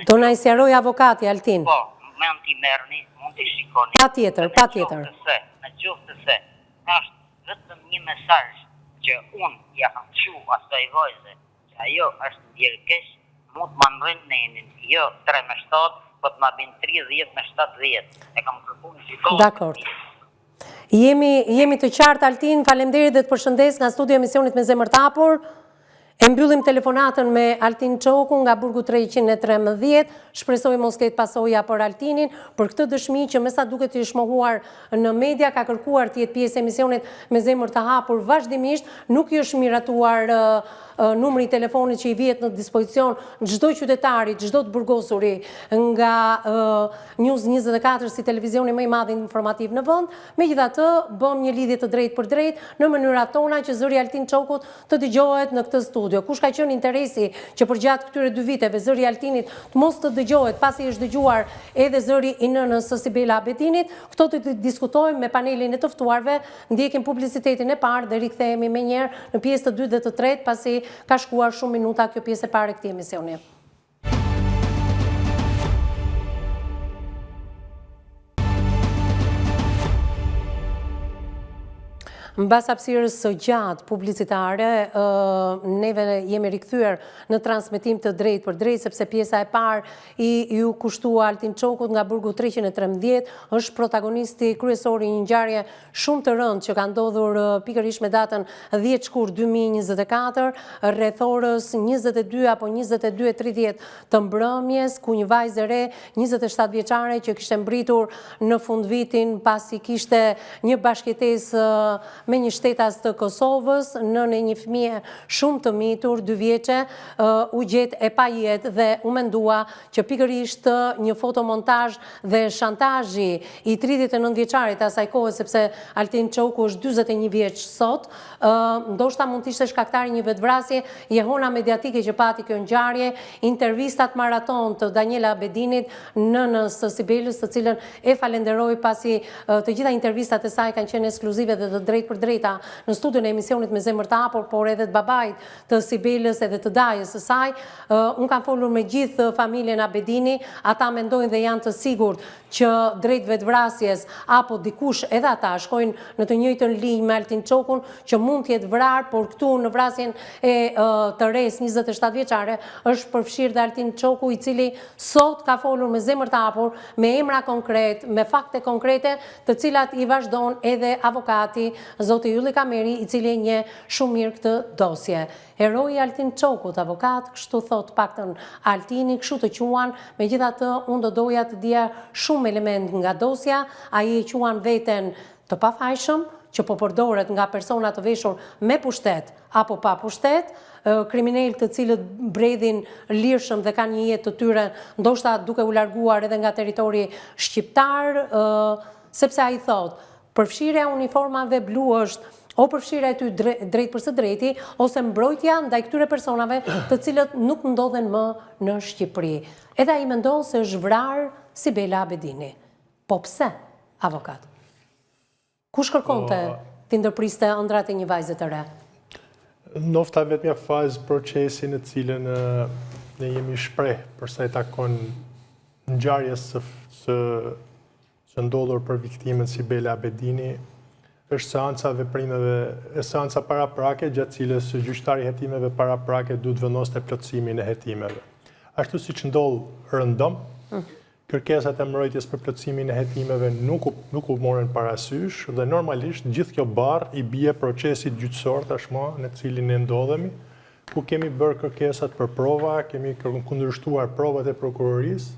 Do na i sqaroj avokati, Altin. Po, mund t'i merrni, mund t'i shikoni. Patjetër. Në qoftë se është vetëm një mesazh që unë ja kam çu asaj vajze, që ajo është ndjerkesh, mund të më ndrojnë nenin, jo 3 me 7, po të më bin 30 me 70. E kam kërkuar në shikohet. Dakor. Jemi të qartë, Altin. Faleminderit dhe të përshëndes nga studio emisionit Me Zemër të Hapur. E mbyllim telefonatën me Altin Çoku nga burgu 313. Shpresoj mos ketë pasoja për Altinin, për këtë dëshmi që me sa duket i shmohuar në media, ka kërkuar të jetë pjesë e emisionit Me Zemër të Hapur vazhdimisht, nuk i është miratuar numri i telefonit që i vjet në dispozicion çdo qytetari, çdo të burgosuri nga News 24 si televizioni më i madh informativ në vend. Megjithatë, bëm një lidhje të drejtë për drejtë në mënyrat tona që zëri Altin Çokut të dëgjohet në këtë studio. Kush ka qenë interesi që përgjatë këtyre 2 viteve zëri Altinit të mos të dëgjohet pasi është dëgjuar edhe zëri i nënës së Sibela Bedinit, këto të diskutojmë me panelin e të ftuarve, ndjekim publicitetin e parë dhe rikthehemi menjëherë në pjesë të 2 dhe të 3 pasi ka shkuar shumë minuta kjo pjesë e parë e këtij emisioni. Mbas hapësirës së gjatë publicitare, neve jemi rikthyer në transmetim të drejtë për drejtë, sepse pjesa e parë i ju kushtua Altin Çokut nga burgu 313 është protagonisti kryesor i një ngjarje shumë të rëndë që ka ndodhur pikërisht me datën 10 shkurt 2024, rreth orës 22 apo 22:30 të mbrëmjes, ku një vajzë e re, 27 vjeçare, që kishte mbritur në fundvitin pasi kishte një bashkëtesë me një shtetas të Kosovës, nënë e një fëmije shumë të mitur, 2 vjeçe, u gjet e pa jetë dhe u mendua që pikërisht një fotomontazh dhe shantazhi i 39 vjeçarit asaj kohe, sepse Altin Çoku është 41 vjeç sot, ndoshta mund të ishte shkaktari një vetvrasje, jehona mediatike që pati kjo ngjarje, intervistat maraton të Daniela Bedinit, nënës së Sibelës, të cilën e falenderoj pasi të gjitha intervistat e saj kanë qenë ekskluzive dhe të drejtë për drejta në studion e emisionit Me Zemër të Hapur, por edhe të babait të Sibelës edhe të dajës së saj. Unë kam folur me gjithë familjen Abedini, ata mendojnë dhe janë të sigurt që drejt vetvrasjes apo dikush edhe ata shkojnë në të njëjtën linjë me Altin Çokun, që mund të jetë vrarë, por këtu në vrasjen e të res 27 vjeçare është përfshirë dhe Altin Çoku, i cili sot ka folur Me Zemër të Hapur, me emra konkret, me fakte konkrete, të cilat i vazhdon edhe avokati zoti Ylli Kameri, i cili e njeh shumë mirë këtë dosje. Heroi Altin Çokut, avokat, kështu thot paktën Altini, kështu të quan, megjithatë unë do doja të dija shumë element nga dosja, ai e quan veten të pafajshëm, që po përdoret nga persona të veshur me pushtet apo pa pushtet, kriminal të cilët bredhin lirshëm dhe kanë një jetë të tyre, ndoshta duke u larguar edhe nga territori shqiptar, sepse ai thotë përfshirja e uniformave blu është o përfshirja e ty drejt për së drejti, ose mbrojtja ndaj këtyre personave të cilët nuk ndodhen më në Shqipëri. Edhe ai mendon se është vrarë Sibela Bedini. Po pse, avokat? Kush kërkonte të ndërpriste ëndrat e një vajze të re? Nofta vetëm fazë procesi në cilën ne jemi shpreh për sa i takon ngjarjes së ndodhur për viktimën Sibela Bedini, është seanca veprimeve, seanca paraprake, gjatë cilës gjyqtari i hetimeve paraprake duhet vendoste plotësimin e hetimeve. Ashtu siç ndodh rëndom, kërkesat e mbrojtjes për plotësimin e hetimeve nuk u morën parasysh dhe normalisht gjithë kjo barr i bie procesit gjyqësor tashmë në cilin ne ndodhemi, ku kemi bërë kërkesat për prova, kemi kundërshtuar provat e prokurorisë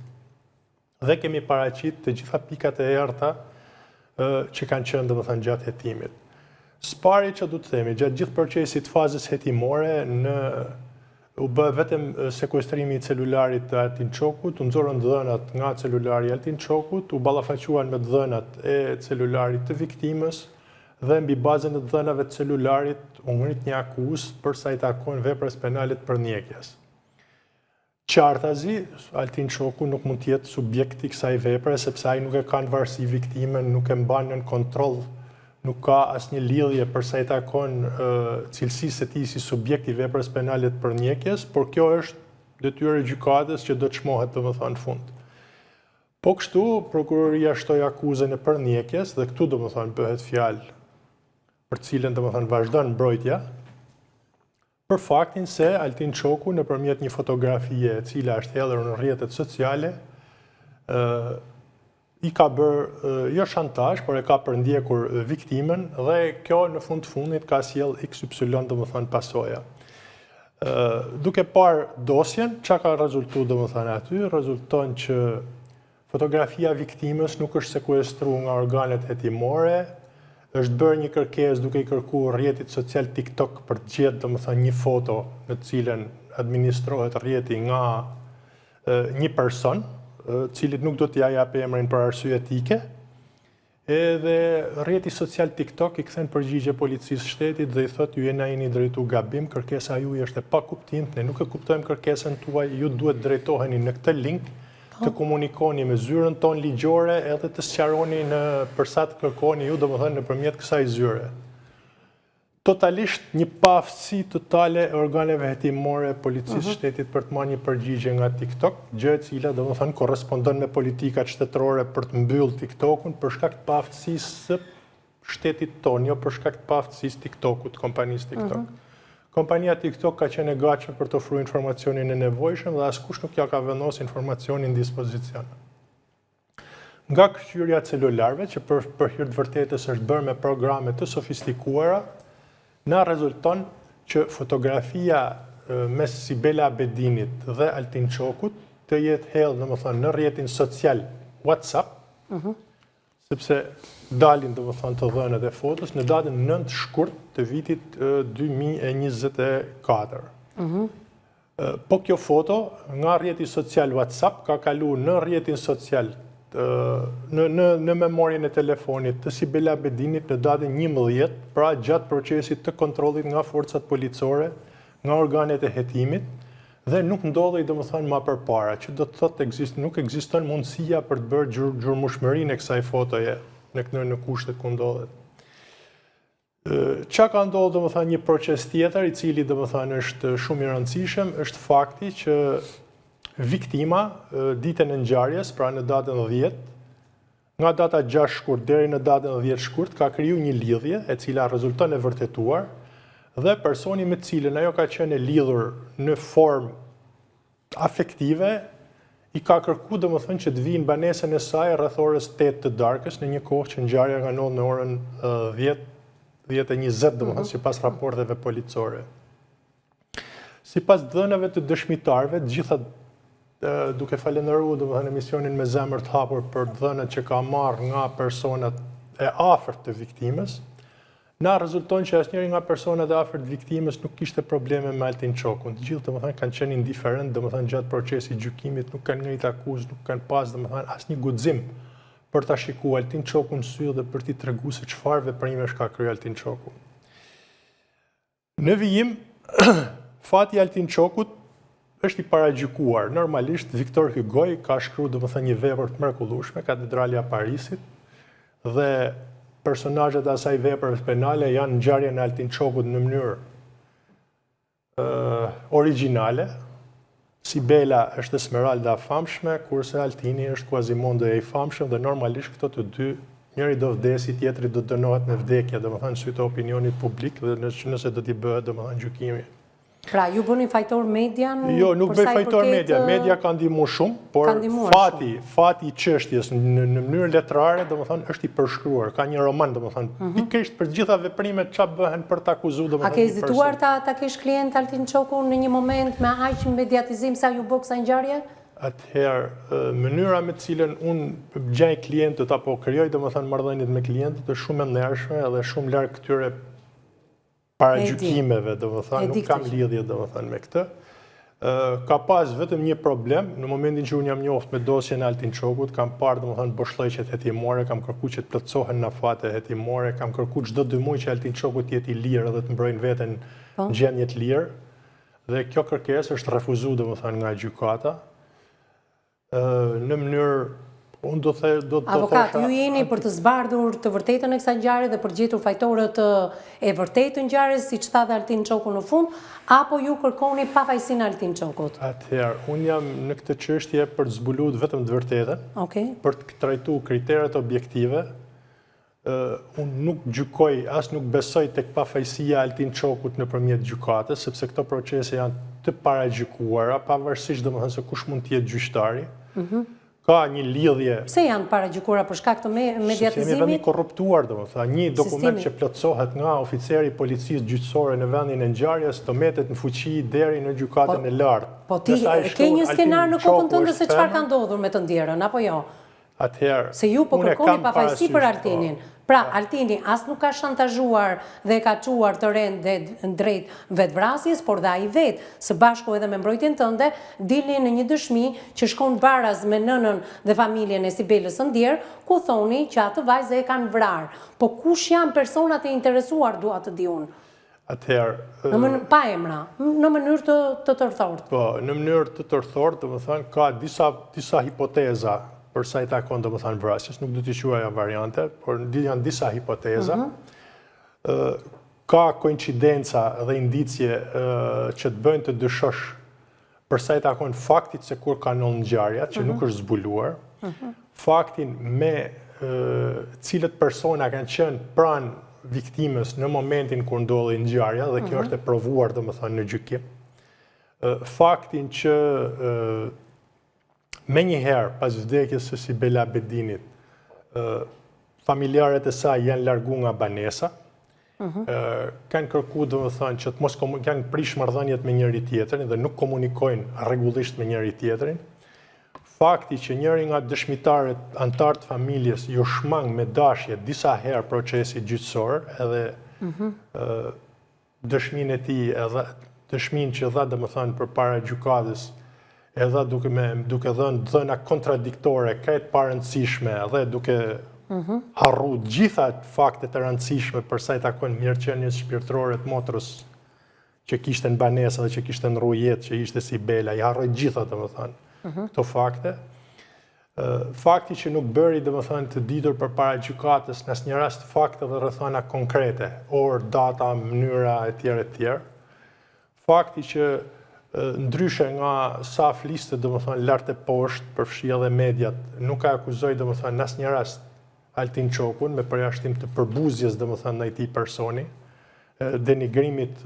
dhe kemi paraqit të gjitha pikat e errta që kanë qenë domethënë gjatë hetimit. Spari që du të themi, gjatë gjithë procesit fazës hetimore, u bë vetëm sekuestrimi i celularit të Altin Çokut, u nxorën dhënat nga celulari i Altin Çokut, u ballafaquan me dhënat e celularit të viktimës dhe mbi bazën e dhënave të celularit u ngrit një akuzë për sa i takon veprës penale të përmjekjes. Qartazi, Altin Çoku nuk mund të jetë subjekt i kësaj vepre sepse ai nuk e ka në varësi viktimën, nuk e mban në kontroll, nuk ka asnjë lidhje për sa i takon cilësisë së tij si subjekt i veprës penale të përmjekjes, por kjo është detyrë e gjykatës që do të çmohet domethënë në fund. Po kështu, prokuroria shtoi akuzën e përmjekjes dhe këtu domethënë bëhet fjalë për cilën domethënë vazhdon mbrojtja, për faktin se Altin Çoku nëpërmjet një fotografie e cila është hedhur në rrjetet sociale, i ka bërë jo shantazh, por e ka përndjekur viktimën dhe kjo në fund fundit ka sjell XY domethënë pasoja. Duke parë dosjen, çka ka rezultuar domethënë aty, rezulton që fotografia viktimës nuk është sekuestruar nga organet hetimore, është bërë një kërkesë duke i kërkuar rrjetit social TikTok për të gjetur domethënë një foto në të cilën administrohet rrjeti nga një person, cilit nuk do t'ja jap emrin për arsye etike, edhe rrjeti social TikTok i kthen përgjigje policisë shtetit dhe i thotë ju jeni drejtuar gabim, kërkesa juaj është e pakuptim, ne nuk e kuptojmë kërkesën tuaj, ju duhet drejtoheni në këtë link, të komunikoni me zyrën tonë ligjore edhe të sqaroni në përsa të kërkoni ju domethënë nëpërmjet kësaj zyre. Totalisht një paaftësi totale e organeve hetimore policisë shtetit për të marrë një përgjigje nga TikTok, gjë e cila domethënë korrespondon me politikat shtetërore për të mbyllë TikTokun për shkak të paaftësisë së shtetit tonë, jo për shkak të paaftësisë TikTokut, kompanisë TikTok. Kompania TikTok ka qenë e gatshme për të ofruar informacionin e nevojshëm dhe askush nuk ja ka vendosur informacionin në dispozicion. Nga kërcyrja e celularëve, që për hir të vërtetës është bërë me programe të sofistikuara, na rezulton që fotografia mes Sibela Abedinit dhe Altin Çokut të jetë hedhur domethënë në rrjetin social WhatsApp, sepse dalin domethënë të dhënat e fotos në datën 9 shkurt të vitit 2024. Po kjo foto nga rrjeti social WhatsApp ka kaluar në rrjetin social në memorien e telefonit të Sibela Abedinit në datën 11, pra gjatë procesit të kontrollit nga forcat policore, nga organet e hetimit, dhe nuk ndodhej domethënë më përpara, që do të thotë nuk ekziston mundësia për të bërë gjurmëshmërinë e kësaj fotoje në kushtet ku ndodhet. Çka ka ndodhur domethënë një proces tjetër i cili domethënë është shumë i rëndësishëm, është fakti që viktima ditën e ngjarjes, pra në datën 10, nga data 6 shkurt deri në datën 10 shkurt ka kriju një lidhje e cila rezulton e vërtetuar dhe personi me cilën ajo ka qenë e lidhur në formë afektive i ka kërkuar domethënë që të vijë në banesën e saj rreth orës 8 të darkës në një kohë që ngjarja ka ndodhur në orën 10:20 domethënë sipas raporteve policore. Sipas dhënave të dëshmitarëve, të gjitha duke falendëruar domethënë emisionin Me Zemër të Hapur për dhënat që ka marrë nga personat e afërt të viktimës, na rezulton që asnjëri nga personat e afërt të viktimës nuk kishte probleme me Altin Çokun. Të gjithë domethënë kanë qenë indiferent, domethënë gjatë procesit gjykimit nuk kanë ngritur akuzë, nuk kanë pas domethënë asnjë guxim për ta shikuar Altin Çokun në sy dhe për t'i treguar se çfarë veprimesh ka kryer Altin Çoku. Në vijim, fati i Altin Çokut është i paragjykuar. Normalisht Victor Hugo ka shkruar domethënë një vepër të mrekullueshme, Katedrali e Parisit, dhe personazhet e asaj vepre penale janë ngjarjen e Altin Çokut në mënyrë origjinale. Sibela është Esmeralda e famshme, kurse Altini është Quasimodo i famshëm dhe normalisht këto të dy njëri do vdesi, tjetri do dënohet me vdekje, domethënë sy të opinionit publik dhe nëse do t'i bëhet domethënë gjykimi. Pra, ju bëni fajtor median? Jo, nuk bëj fajtor media. Media ka ndihmuar shumë, por fati i çështjes në mënyrë letrare, domethënë është i përshkruar. Ka një roman, domethënë, pikërisht për të gjitha veprimet çfarë bëhen për ta akuzuar, domethënë. A ke hezituar ta kesh klient Altin Çoku në një moment me aq mediatizim sa ju bë kësaj ngjarje? Atëherë, mënyra me të cilën unë gjej klientët apo krijoj domethënë marrëdhëniet me klientët është shumë e ndershme edhe shumë larg këtyre paragjykimeve, domethënë, nuk kam lidhje domethënë me këtë. Ka pas vetëm një problem, në momentin që unë jam njoft me dosjen e Altin Çokut, kam parë domethënë boshllëqet hetimore, kam kërkuar që të plotësohen nafate hetimore, kam kërkuar çdo 2 muaj që Altin Çoku të jetë i lirë dhe të mbrojnë veten në gjendje të lirë. Dhe kjo kërkesë është refuzuar domethënë nga gjykata. Në mënyrë unë do të Avokat, ju jeni për të zbardhur të vërtetën e kësaj ngjarje dhe për gjetur fajtorët e vërtetë të ngjarjes, siç tha Altin Çoku në fund, apo ju kërkoni pafajësinë e Altin Çokut? Atëherë, unë jam në këtë çështje për të zbuluar vetëm të vërtetën, për të trajtuar kriteret objektive. Unë nuk gjykoj, as nuk besoj tek pafajësia e Altin Çokut nëpërmjet gjykatës, sepse këto procese janë të paragjykuara, pavarësisht domethënë se kush mund të jetë gjyqtari. Ka një lidhje. Pse janë paragjykuara për shkak të mediatizimit? Sepse jemi vend i korruptuar, domethënë, një dokument që plotësohet nga oficeri i policisë gjyqësore në vendin e ngjarjes do metet në fuqi deri në gjykatën e lartë. Po ti ke një skenar në kokën tënde se çfarë ka ndodhur me të ndjerën apo jo? Atëherë, se ju po kërkoni pafajësi për Altinin. Pra, Altini as nuk ka shantazhuar dhe ka çuar të rend drejt vetvrasjes, por dhe ai vetë, së bashku edhe me mbrojtjen tënde, dilni në një dëshmi që shkon baraz me nënën dhe familjen e Sibelës së Ndjer, ku thoni që atë vajzë e kanë vrarë. Po kush janë personat e interesuar, dua të di unë? Atëherë, pa emra, në mënyrë të tërthort. Po, në mënyrë të tërthort, domethënë ka disa hipoteza për sa i takon domethënë vrasjes, nuk do t'i quaja variante, por janë disa hipoteza. Ka koincidenca dhe indicje që të bëjnë të dyshosh për sa i takon faktit se kur ka ndodhur ngjarja, që nuk është zbuluar, faktin me cilët persona kanë qenë pranë viktimës në momentin kur ndodhi ngjarja dhe kjo është e provuar domethënë në gjykim. Faktin që me njëherë, pas vdekjes së Sibela Bedinit, familjarët e saj janë largu nga banesa, kanë kërku domethënë që të mos kanë prish marrëdhëniet me njëri tjetrin dhe nuk komunikojnë rregullisht me njëri tjetrin. Fakti që njëri nga dëshmitarët antar të familjes ju shmang me dashje disa herë procesi gjyqësor, edhe dëshminë e tij, edhe dëshminë që dha domethënë përpara gjykatës, edhe duke dhënë dhëna kontradiktore, krejt pa rëndësishme, edhe duke harru gjitha faktet e rëndësishme për sa i takon mirëqenies shpirtërore të motrës që kishte në banesë dhe që kishte në rrujet, që ishte Sibela, i harroi gjitha domethënë këto fakte. Fakti që nuk bëri domethënë të ditur përpara gjykatës në asnjë rast fakte dhe rrethana konkrete, orë, data, mënyra etj. Fakti që ndryshe nga sa fliste domethënë lart e poshtë, përfshi edhe mediat, nuk ka akuzoi domethënë në asnjë rast Altin Çokun me përjashtim të përbuzjes domethënë ndaj këtij personi, denigrimit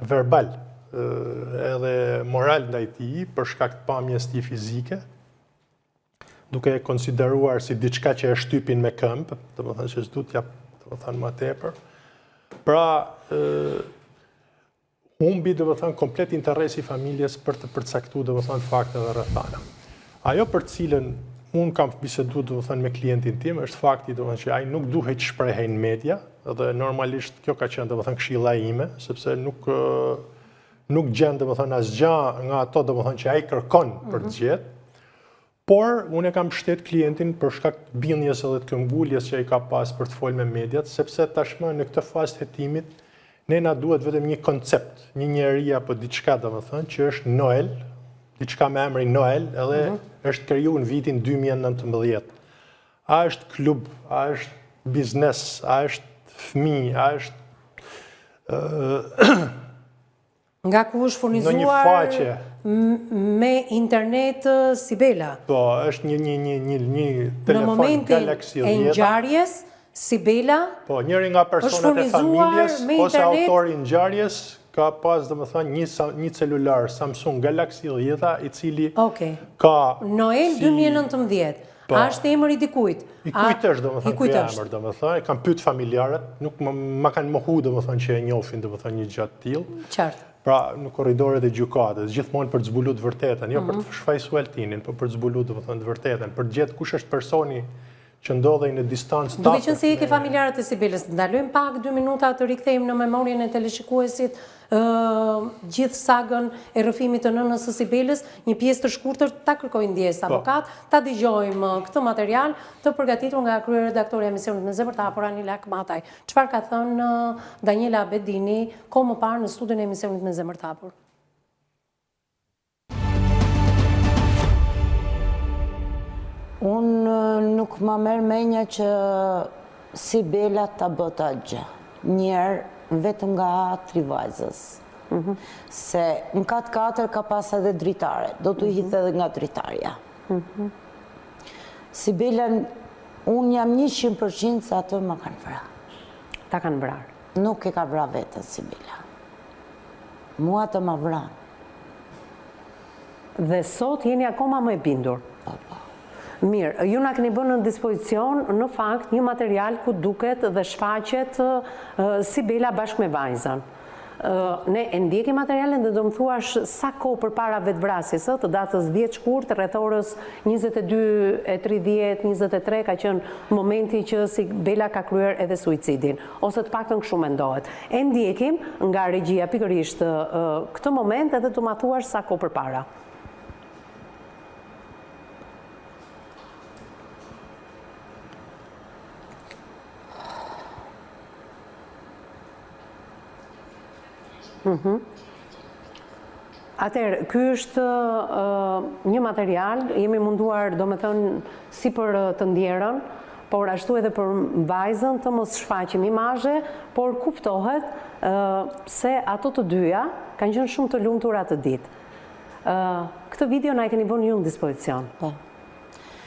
verbal edhe moral ndaj tij për shkak të pamjes tij fizike, duke e konsideruar si diçka që e shtypin me këmbë, domethënë që s'du t'jap domethënë më tepër. Pra, humbi domethënë komplet interesi i familjes për të përcaktuar domethënë fakte dhe rrethana. Ajo për cilën unë kam biseduar domethënë me klientin tim është fakti domethënë që ai nuk duhet të shprehej në media, dhe normalisht kjo ka qenë domethënë këshilla ime, sepse nuk gjen domethënë asgjë nga ato domethënë që ai kërkon për të gjetë. Por unë e kam mbështet klientin për shkak të bindjes edhe të këmbguljes që ai ka pas për të folur me mediat, sepse tashmë në këtë fazë të hetimit ne na duhet vetëm një koncept, një njeri apo diçka domethënë që është Noel, diçka me emrin Noel, edhe është krijuar në vitin 2019. A është klub, a është biznes, a është fëmijë, a është Nga ku është në një furnizuar faqe. Me internet Sibela. Po, është një Në telefon momentin Galaxy e 10. ngjarjes, Sibela Po, njëri nga personat e familjes me ose internet. autori i ngjarjes ka pas domethënë një celular Samsung Galaxy 10 i cili ka Noel 2019. A është emër i dikujt? I kujt është domethënë ky emër domethënë, kam pyet familjarët, nuk ma kanë mohu domethënë që e njohin domethënë një gjatë tillë. Qartë. Pra në korridoret e gjykatës, gjithmonë për të zbuluar të vërtetën, jo për të shfaqur altinin, por për të zbuluar domethënë të vërtetën, për të gjetur kush është personi që ndodhej në distancë. Duke qenë se i ke familjarët e Sibelës, ndalojmë pak 2 minuta të rikthejmë në memorien e teleshikuesit gjithë sagën e rrëfimit të nënës së Sibelës, një pjesë të shkurtër ta kërkojnë ndjes avokat, ta dëgjojmë këtë material të përgatitur nga kryeredaktori i emisionit Me Zemër të Hapur Anila Akmataj. Çfarë ka thënë Daniela Bedini kohë më parë në studion e emisionit Me Zemër të Hapur? Unë nuk më merë menja që Sibela ta bëta gjë. Njerë vetëm nga 3 vajzës. Se në 4-4 ka pas edhe dritare. Do të hitë edhe nga dritarja. Sibela, unë jam 100% se ato më kanë vra. Ta kanë vrarë? Nuk e ka vra vetën Sibela. Mua të më vra. Dhe sot jeni akoma më e bindur? Mirë, ju na keni bënë në dispozicion në fakt një material ku duket dhe shfaqet Sibela bashkë me vajzën. Ne e ndjekim materialin dhe do më thuash sa kohë përpara vetvrasjes, të datës 10 shkurt, rreth orës 22:30, 23 ka qenë momenti që Sibela ka kryer edhe suicidin, ose të paktën kështu mendohet. E ndjekim nga regjia pikërisht këtë moment edhe të ma thuash sa kohë përpara. Atëherë, ky është një material, jemi munduar do me thënë si për të ndjerën, por ashtu edhe për vajzën të mos shfaqim imazhe, por kuptohet se ato të dyja kanë qenë shumë të lumtura atë ditë. Këtë video na e keni vënë ju në dispozicion. Po.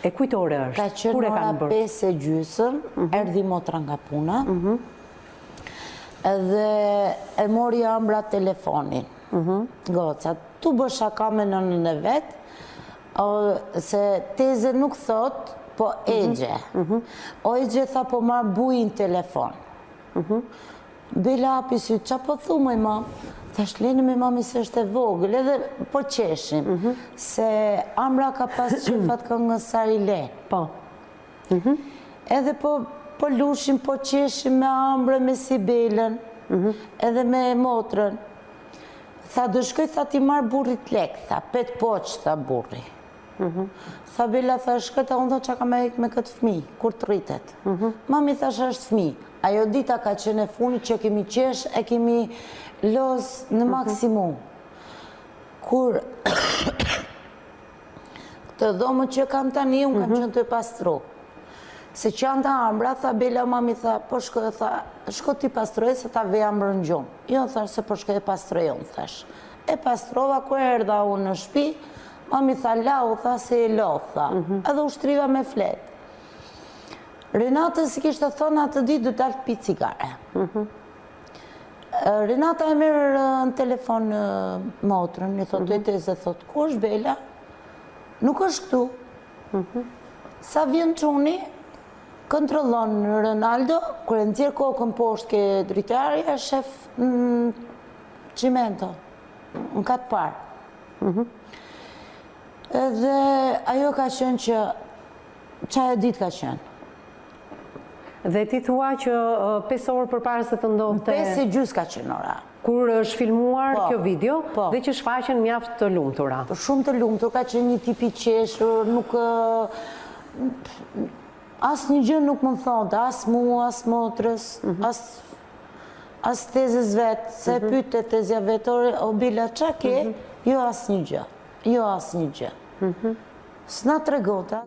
E kujt ore është? Ka qenë ora 5:30, erdhi motra nga puna, edhe e mori Ambra telefonin. Goca, tu bësha ka me nënën e vetë, se teze nuk thot, po Egje. O Egje tha po marë bujin telefon. Bela api sy, qa po thumë i mam? Thash leni me mami se është e vogël, edhe po qeshim. Se Ambra ka pas qefat këngës Sarile. Po. Edhe po lushim, po qeshim me Ambrë, me Sibelën, edhe me motrën. Tha, do shkoj, tha, ti marë burrit lek, tha, 5 poqë, tha, burri. Tha, Bela, tha, shkëta, unë tha, që ka me hek me këtë fmi, kur të rritet. Mami, tha, që është fmi. Ajo dita ka qenë e funit që kemi qesh, e kemi los në maksimum. Kur këtë dhomë që kam tani, unë kam qenë të pastru. Se që janë të Ambra, tha Bela, mami, tha, po shko ti pastroj, se ta vej Ambrën gjumë. Jo, thash, se po shko e pastroj, unë thash. E pastrova, kër erdha unë në shpi, mami tha, lau, tha, se e lo, tha. Edhe u shtriva me fletë. Renata si kishtë të thonë atë ditë du talë pi cigare. Renata e merë në telefon motrën, i thotë e teze, thotë, ku është Bela? Nuk është këtu. Sa vjen quni, kontrollon Ronaldo, kër e nëzirë kokën poshtë ke dritarja, shef në Cimento, në katë parë. Edhe ajo ka qenë që, qa e ditë ka qenë. Dhe ti thua që 5 orë përpara se të ndodhte... 5:30 ka qenë ora. Kur është filmuar kjo video, dhe që shfaqen mjaft të lumtura. Shumë të lumtur, ka qenë një tipi qeshur, nuk... Asë një gjë nuk më thonë, asë mua, asë motrës, asë tezës vetë, se pyte tezja vetore, o Bila, qa ke? Jo asë një gjë, jo asë një gjë. S'na të regota.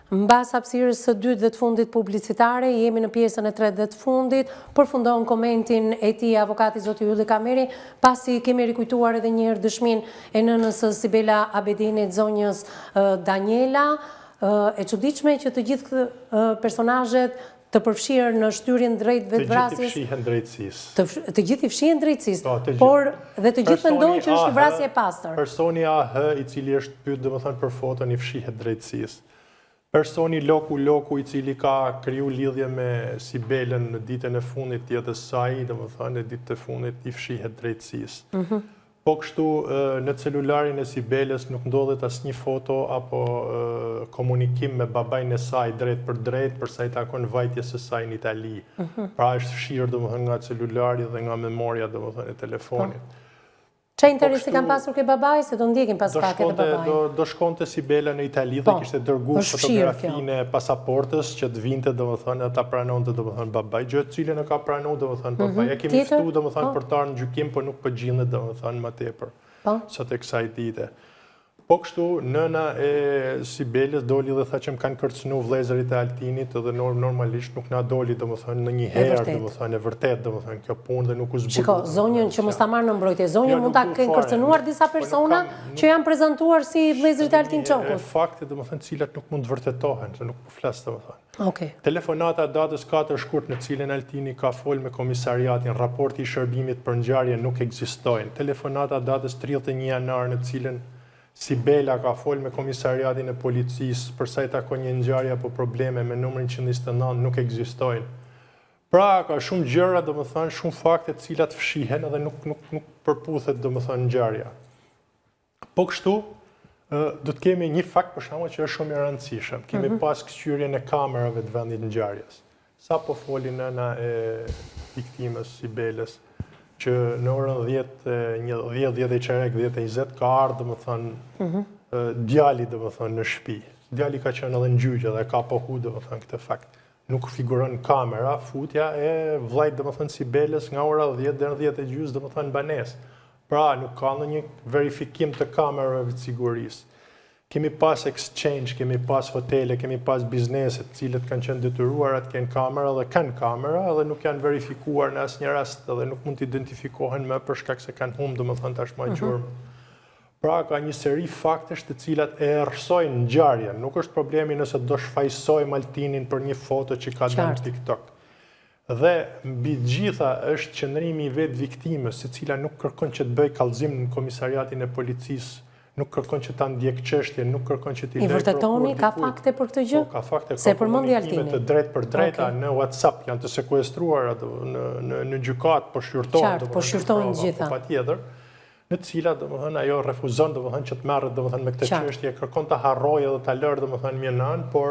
Mbas hapësirës së dytë dhe të fundit publicitare, jemi në pjesën e tretë dhe të fundit, përfundon komentin e tij avokati zoti Ylli Kameri, pasi kemi rikujtuar edhe një herë dëshminë e nënës Sibela Abedinit, zonjës Daniela, e çuditshme që të gjithë personazhet të përfshirë në shtyrjen drejt vetvrasjes. Të gjithë i fshihen drejtësisë. Të gjithë i fshihen drejtësisë, por dhe të gjithë mendojnë që është vrasje e pastër. Personi AH i cili është pyet domethënë për foton i fshihet drejtësisë. Personi Loku i cili ka kriju lidhje me Sibelën në ditën e fundit të jetës saj, domethënë në ditën e fundit i fshihet drejtësisë. Po kështu në celularin e Sibelës nuk ndodhet asnjë foto apo komunikim me babajnë e saj drejt për sa i takon vajtjes së saj në Itali. Pra është fshirë domethënë nga celulari dhe nga memoria domethënë e telefonit. Çfarë interesi kanë pasur ke babai, se do ndjekin pas pak edhe babai. Do shkonte Sibela në Itali dhe kishte dërguar fotografinë e pasaportës që të vinte domethënë ta pranonte domethënë babai, gjë të cilën e ka pranuar domethënë babai. Ja kemi ftuar domethënë për të ardhur në gjykim, por nuk po gjendet domethënë më tepër. Sot e kësaj dite. Po kështu, nëna e Sibelës doli dhe tha që më kanë kërcënu vëllezërit e Altinit dhe normalisht nuk na doli domethënë në një herë domethënë e vërtet domethënë kjo punë dhe nuk u zbutoi. Shiko, zonjën që mos ta marr në mbrojtje, zonjën mund ta kenë kërcënuar disa persona që janë prezantuar si vëllezërit e Altin Çokut. Fakte domethënë cilat nuk mund të vërtetohen, se nuk po flas domethënë. Okej. Telefonata datës 4 shkurt në cilën Altini ka folë me komisariatin, raporti i shërbimit për ngjarje nuk ekzistojnë. Telefonata datës 31 janar në cilën Sibela ka folë me komisariatin e policisë për sa i takon një ngjarje apo probleme me numrin 129 nuk ekzistojnë. Pra ka shumë gjëra, domethënë shumë fakte të cilat fshihen edhe nuk përputhet domethënë ngjarja. Po kështu, do të kemi një fakt për shkakun që është shumë i rëndësishëm. Kemi pas kthyrjen e kamerave të vendit ngjarjes. Sa po foli nëna e viktimës Sibelës, që në orën 10:20 ka ardhur domethënë djali domethënë në shtëpi. Djali ka qenë edhe në gjyqje dhe ka pohu domethënë këtë fakt. Nuk figuron kamera futja e vllajt domethënë Sibelës nga ora 10 deri në 10:30 domethënë banesë. Pra nuk ka ndonjë verifikim të kamerave të sigurisë. Kemi pas exchange, kemi pas hotele, kemi pas biznese të cilët kanë qenë detyruara të kenë kamera dhe kanë kamera dhe nuk janë verifikuar në asnjë rast dhe nuk mund të identifikohen më për shkak se kanë humbur domethënë tashmë gjurmë. Pra ka një seri faktesh të cilat e errësojnë ngjarjen. Nuk është problemi nëse do shfaqsojmë Altinin për një foto që ka dhënë në TikTok. Dhe mbi gjitha është qëndrimi i vetë viktimës, e cila nuk kërkon që të bëj kallëzim në komisariatin e policisë, nuk kërkon që ta ndjek çështjen, nuk kërkon që t'i I vërtetoni, ka fakte për këtë gjë? Po, ka fakte, se përmendi Altini. Të drejt për drejta në WhatsApp janë të sekuestruara në gjykat, po shqyrtohen. Qartë, po shqyrtohen gjitha. Patjetër, në të cilat domethënë ajo refuzon domethënë që të merret domethënë me këtë çështje, kërkon ta harrojë dhe ta lërë domethënë mjenan, por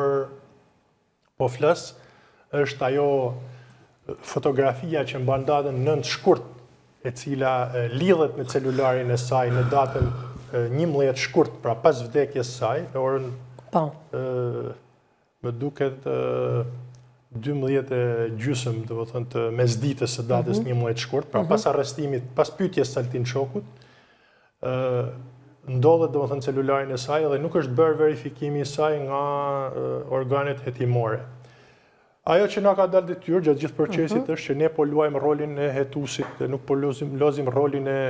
po flas është ajo fotografia që mban datën 9 shkurt, e cila lidhet me celularin e saj në datën 11 shkurt, pra pas vdekjes saj, në orën më duket 12:30, domethënë të mesditës së datës 11 shkurt, pra pas arrestimit, pas pyetjes së Altin Çokut, ndodhet domethënë celularin e saj dhe nuk është bërë verifikimi i saj nga organet hetimore. Ajo që na ka dalë detyrë gjatë gjithë procesit është që ne po luajmë rolin e hetuesit, nuk po lozim rolin e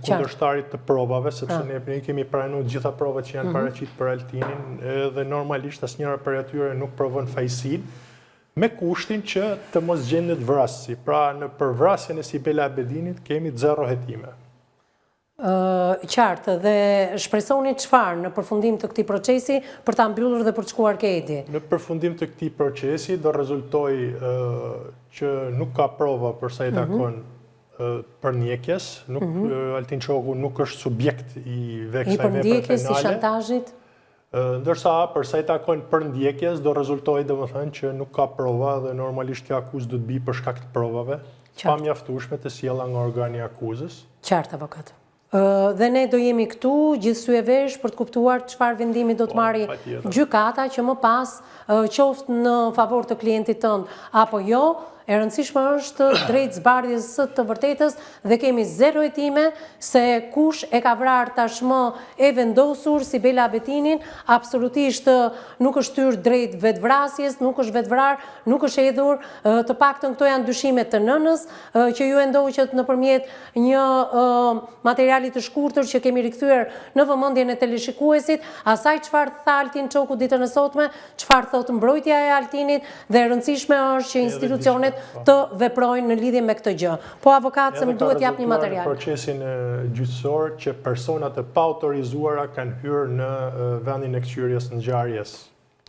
kundërshtarit të provave, sepse ne kemi pranuar gjitha provat që janë paraqitur për Altinin dhe normalisht asnjëra prej atyre nuk provon fajësinë, me kushtin që të mos gjendet vrasësi. Pra në përvrasjen e Sibela Abedinit kemi 0 hetime. Qartë, dhe shpresoni çfarë në përfundim të këtij procesi për ta mbyllur dhe për të shkuar ke Edi? Në përfundim të këtij procesi do rezultojë që nuk ka prova për sa i takon përndjekjes, Altin Çoku nuk është subjekt i veksajve penale. I përndjekjes, i shantazhit? Ndërsa për sa i takon përndjekjes do rezultojë domethënë që nuk ka prova dhe normalisht kjo akuzë do të bëj për shkak të provave, pa mjaftueshme të sjella nga organi i akuzës. Qartë, avokat. Dhe ne do jemi këtu gjithë sy e vesh për të kuptuar çfarë vendimi do të marrë gjykata që më pas qoftë në favor të klientit tënd apo jo, e rëndësishme është drejt zbardhjes së të vërtetës dhe kemi zero hetime se kush e ka vrarë tashmë e vendosur Sibela Betinin, absolutisht nuk është hyrë drejt vetvrasjes, nuk është vetvrarë, nuk është hedhur, të paktën këto janë dyshimet të nënës që ju e ndoqët nëpërmjet një materiali të shkurtër që kemi rikthyer në vëmendjen e teleshikuesit, asaj çfarë tha Altin Çoku ditën e sotme, çfarë thot mbrojtja e Altinit dhe e rëndësishme është që institucionet të veprojnë në lidhje me këtë gjë. Po avokat se më duhet jap një material. Procesin gjyqësor që personat e paautorizuara kanë hyrë në vendin e kthyrjes në ngjarjes.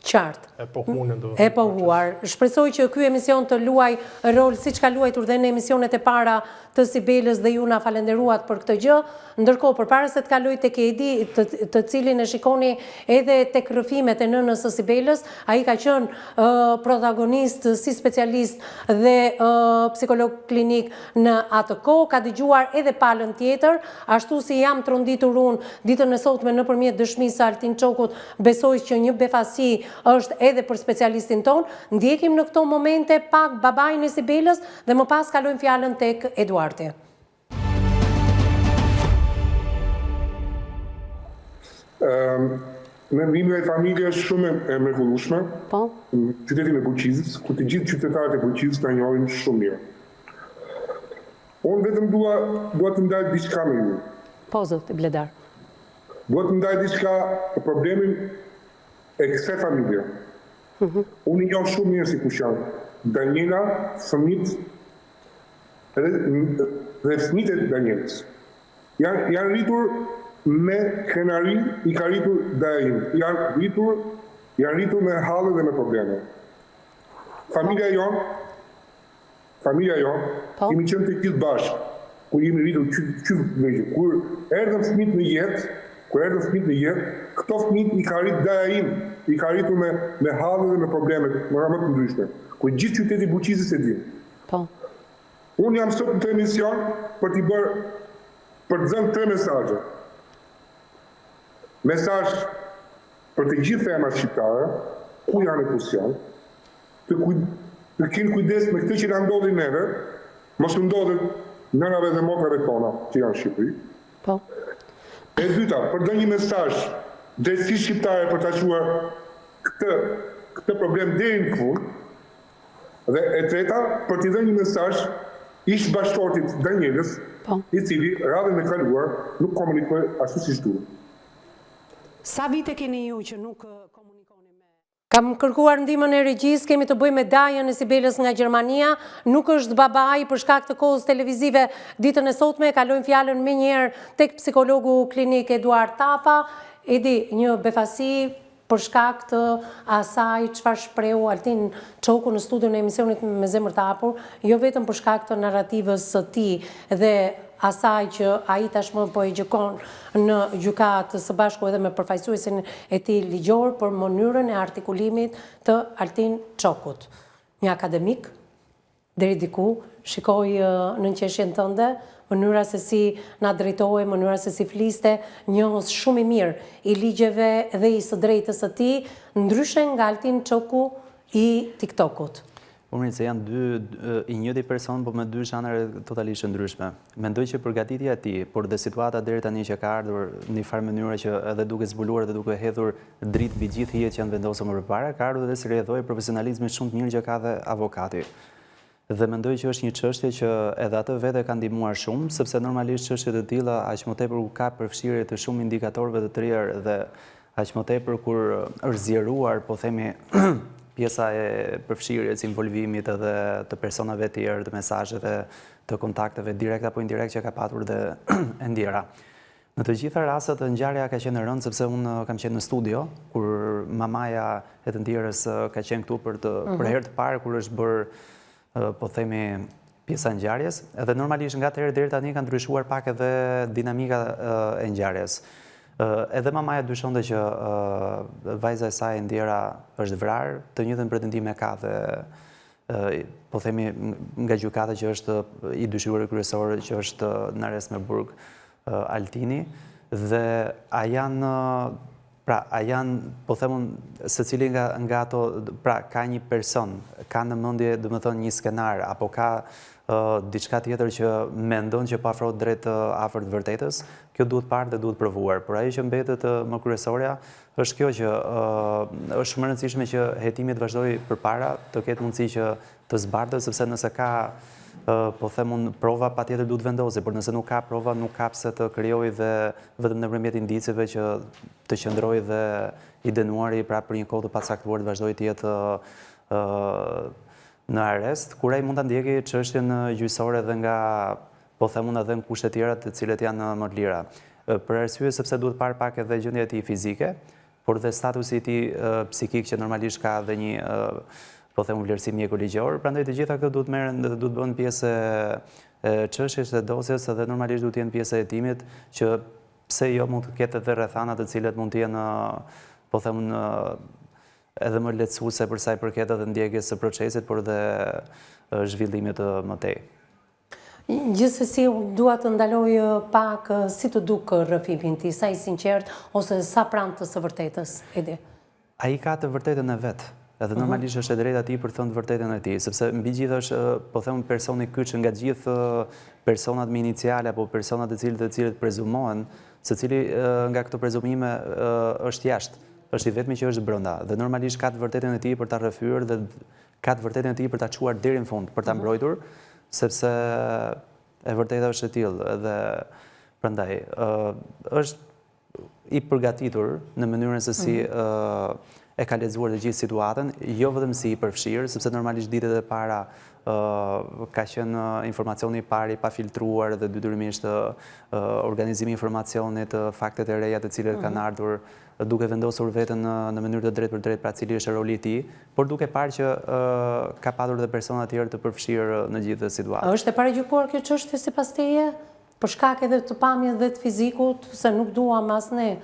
Qartë. E pohunën do. E pohuar. Shpresoj që ky emision të luaj rol siç ka luajtur dhe në emisionet e para të Sibelës dhe ju na falenderuat për këtë gjë. Ndërkohë, përpara se të kaloj tek Edi, të cilin e shikoni edhe tek rrëfimet e nënës së Sibelës, ai ka qenë protagonist si specialist dhe psikolog klinik në atë kohë, ka dëgjuar edhe palën tjetër, ashtu si jam tronditur unë ditën e sotme nëpërmjet dëshmisë së Altin Çokut, besoj që një befasi është edhe për specialistin ton. Ndjekim në këto momente pak babain e Sibelës dhe më pas kalojmë fjalën tek Eduardi. Mendimi i familjes është shumë e mrekullueshme. Po. Në qytetin e Buqizës, ku të gjithë qytetarët e Buqizës na njohin shumë mirë. Unë vetëm dua të ndaj diçka me ju. Po, zot Bledar. Dua të ndaj diçka problemin e kësaj familje. Unë i njoh shumë mirë si kush janë. Daniela, fëmijët dhe fëmijët e Danielës. Janë rritur me krenari, i ka rritur daim. Janë rritur me halle dhe me probleme. Familja jonë, kemi qenë të gjithë bashkë, ku jemi rritur qytë. Kur erdhën fëmijët në jetë, këto fëmijët i ka rritur daim, i ka rritur me halle dhe me probleme, më të ndryshme. Ku gjithë qyteti Buqizës e din. Po. Unë jam sot në të emision për të zënë 3 mesazhe. Mesazh për të gjithë femrat shqiptare, ku janë e kus janë, të kenë kujdes me këtë që na ndodhi neve, mos u ndodhet nënave dhe motrave tona që janë në Shqipëri. Po. E dyta, për të një mesazh drejtësisë shqiptare për ta quar këtë problem deri në fund. Dhe e treta, për t'i dhënë një mesazh ish bashkëtortit Danielës, i cili radhën e kaluar nuk komunikoi ashtu siç duhet. Sa vite keni ju që nuk komunikoni me... Kam kërkuar ndihmën e regjisë, kemi të bëjmë me Dajën e Sibelës nga Gjermania, nuk është babai për shkak të kohës televizive ditën e sotme, kalojmë fjalën më njëherë tek psikologu klinik Eduard Tafa, Edi një befasi për shkak të asaj çfarë shprehu Altin Çoku në studion e emisionit Me Zemër të Hapur, jo vetëm për shkak të narrativës së tij dhe asaj që ai tashmë po e gjykon në gjykatë së bashku edhe me përfaqësuesin e tij ligjor për mënyrën e artikulimit të Altin Çokut. Një akademik deri diku shikoj në qeshjen tënde mënyra se si na drejtohej, mënyra se si fliste, njohës shumë i mirë i ligjeve dhe i së drejtës së tij, ndryshe nga Altin Çoku i TikTokut. Unë se janë i njëjti person, por me 2 zhanre totalisht ndryshme. Mendoj që përgatitja e tij, por dhe situata deri tani që ka ardhur në një farë mënyrë që edhe duke zbuluar dhe duke hedhur dritë mbi gjithë hijet që janë vendosur më përpara, ka ardhur edhe si rrjedhoi profesionalizmi shumë të mirë që ka dhe avokati. Dhe mendoj që është një çështje që edhe atë vete ka ndihmuar shumë, sepse normalisht çështje të tilla aq më tepër ka përfshirje të shumë indikatorëve të tjerë dhe aq më tepër kur është zgjeruar, po themi pjesa e përfshirjes, involvimit edhe të personave të tjerë, të mesazheve, të kontakteve direkt apo indirekt që ka patur dhe e ndjera. Në të gjitha rastet ngjarja ka qenë e rëndë sepse unë kam qenë në studio kur mamaja e të ndjerës ka qenë këtu për herë të parë kur është bërë po themi pjesa e ngjarjes, edhe normalisht nga atëherë deri tani ka ndryshuar pak edhe dinamika e ngjarjes. Edhe mamaja dyshonte që vajza e saj ndjera është vrarë, të njëjtën pretendim e ka dhe po themi nga gjykata që është i dyshuar kryesor që është në arrest me burg Altini dhe a janë Pra, a janë, po themun, se cili nga ato, pra, ka një person, ka në mendje, do të thonë, një skenar, apo ka diçka tjetër që mendon që po afrohet drejt afër të vërtetës, kjo duhet parë dhe duhet provuar. Por ajo që mbetet më kryesorja është kjo që është shumë e rëndësishme që hetimi të vazhdojë përpara, të ketë mundësi që të zbardhet, sepse nëse ka po themun prova patjetër duhet vendosi, por nëse nuk ka prova, nuk ka pse të krijojë dhe vetëm nëpërmjet indiceve që të qëndrojë dhe i dënuari pra për një kohë të pacaktuar të vazhdojë të jetë në arrest, kur ai mund ta ndjekë çështjen gjyqësore dhe nga po themun edhe në kushte tjera të cilët janë më të lira. Për arsye sepse duhet parë pak edhe gjendja e tij fizike, por dhe statusi i tij psikik që normalisht ka edhe një po them vlerësim mjekoligjor, prandaj të gjitha këto duhet merren dhe duhet bëhen pjesë e çështjes së dosjes dhe normalisht duhet të jenë pjesë e hetimit që pse jo mund të ketë edhe rrethana të cilat mund të jenë po them edhe më lehtësuese për sa i përket edhe ndjekjes së procesit, por dhe zhvillimit të mëtej. Gjithsesi, dua të ndaloj pak si të duk rrëfimin ti, sa i sinqert ose sa pranë të së vërtetës, Edi? Ai ka të vërtetën e vet. Edhe normalisht është e drejta e tij për të thënë të vërtetën e tij, sepse mbi gjithë është po them personi kyç nga të gjithë personat me iniciale apo personat të cilët prezumohen, secili nga këto prezumime është jashtë, është i vetmi që është brenda dhe normalisht ka të vërtetën e tij për ta rrëfyer dhe ka të vërtetën e tij për ta çuar deri në fund, për ta mbrojtur, sepse e vërteta është e tillë dhe prandaj është i përgatitur në mënyrën se si e ka lexuar të gjithë situatën, jo vetëm si i përfshirë, sepse normalisht ditët e para ka qenë informacioni i parë i pafiltruar dhe detyrimisht organizimi i informacionit, faktet e reja të cilët kanë ardhur duke vendosur veten në mënyrë të drejtë për drejtë pra cili është roli i tij, por duke parë që ka patur edhe persona të tjerë të përfshirë në gjithë situatën. Është e paragjykuar kjo çështje sipas teje? Për shkak edhe të pamjes dhe të fizikut, se nuk duam as ne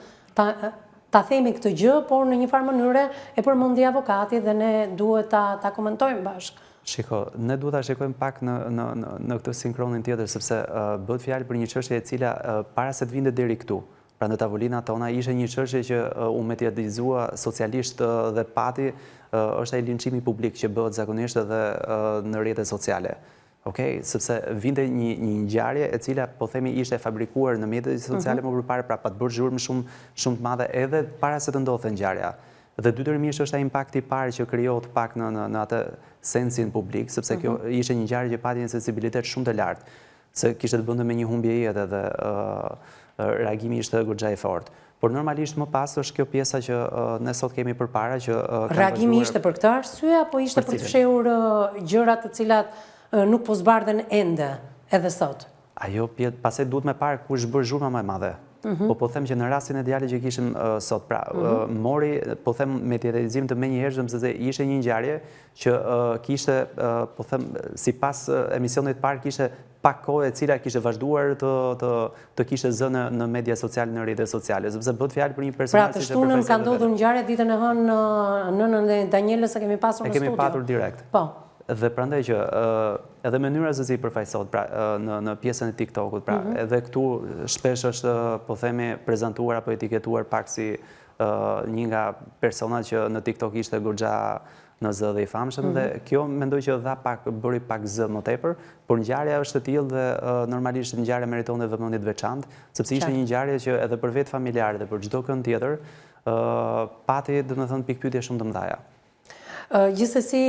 ta themi këtë gjë, por në një farë mënyre e përmendi avokati dhe ne duhet ta komentojmë bashkë. Shiko, ne duhet ta shikojmë pak në këtë sinkronin tjetër, sepse bëhet fjalë për një çështje e cila para se të vinte deri këtu, pra në tavolinat tona ishte një çështje që u mediatizua socialisht dhe pati është ai linçimi publik që bëhet zakonisht edhe në rrjetet sociale. Okej, sepse vinte një ngjarje e cila po themi ishte fabrikuar në mjetet sociale më përpara, pra pa të bërë zhurmë shumë të madhe edhe para se të ndodhte ngjarja. Dhe detyrimisht është ai impakti i parë që krijohet pak në atë sensin publik, sepse kjo ishte një ngjarje që pati një sensibilitet shumë të lartë, se kishte të bënte me një humbje jete dhe reagimi ishte goxha i fortë. Por normalisht më pas është kjo pjesa që ne sot kemi përpara që reagimi ishte për këtë arsye apo ishte për të fshehur gjëra të cilat nuk po zbardhen ende edhe sot? Ajo pastaj duhet me parë kush bërë zhurma më e madhe. Po them që në rastin e djalit që kishim sot, pra mori, po them mediatizim të menjëhershëm sepse ishte një ngjarje që kishte, po them sipas emisionit të parë kishte pak kohë e cila kishte vazhduar të kishte zënë në media sociale, në rrjetet sociale, sepse bëhet fjalë për një personazh që ishte përfaqësuar. Pra të shtunën ka ndodhur ngjarje ditën e hënë nënën e Danielës e kemi pasur në studio. E kemi patur direkt. Po. Dhe prandaj që edhe mënyra se si përfaqësohet pra në pjesën e TikTokut, pra edhe këtu shpesh është po themi prezantuar apo etiketuar pak si një nga personat që në TikTok ishte goxha në zë dhe i famshëm dhe kjo mendoj që bëri pak zë më tepër, por ngjarja është e tillë dhe normalisht ngjarja meriton edhe vëmendje të veçantë, sepse ishte një ngjarje që edhe për vetë familjarë dhe për çdo kënd tjetër pati domethënë pikpyetje shumë të mëdha. Gjithsesi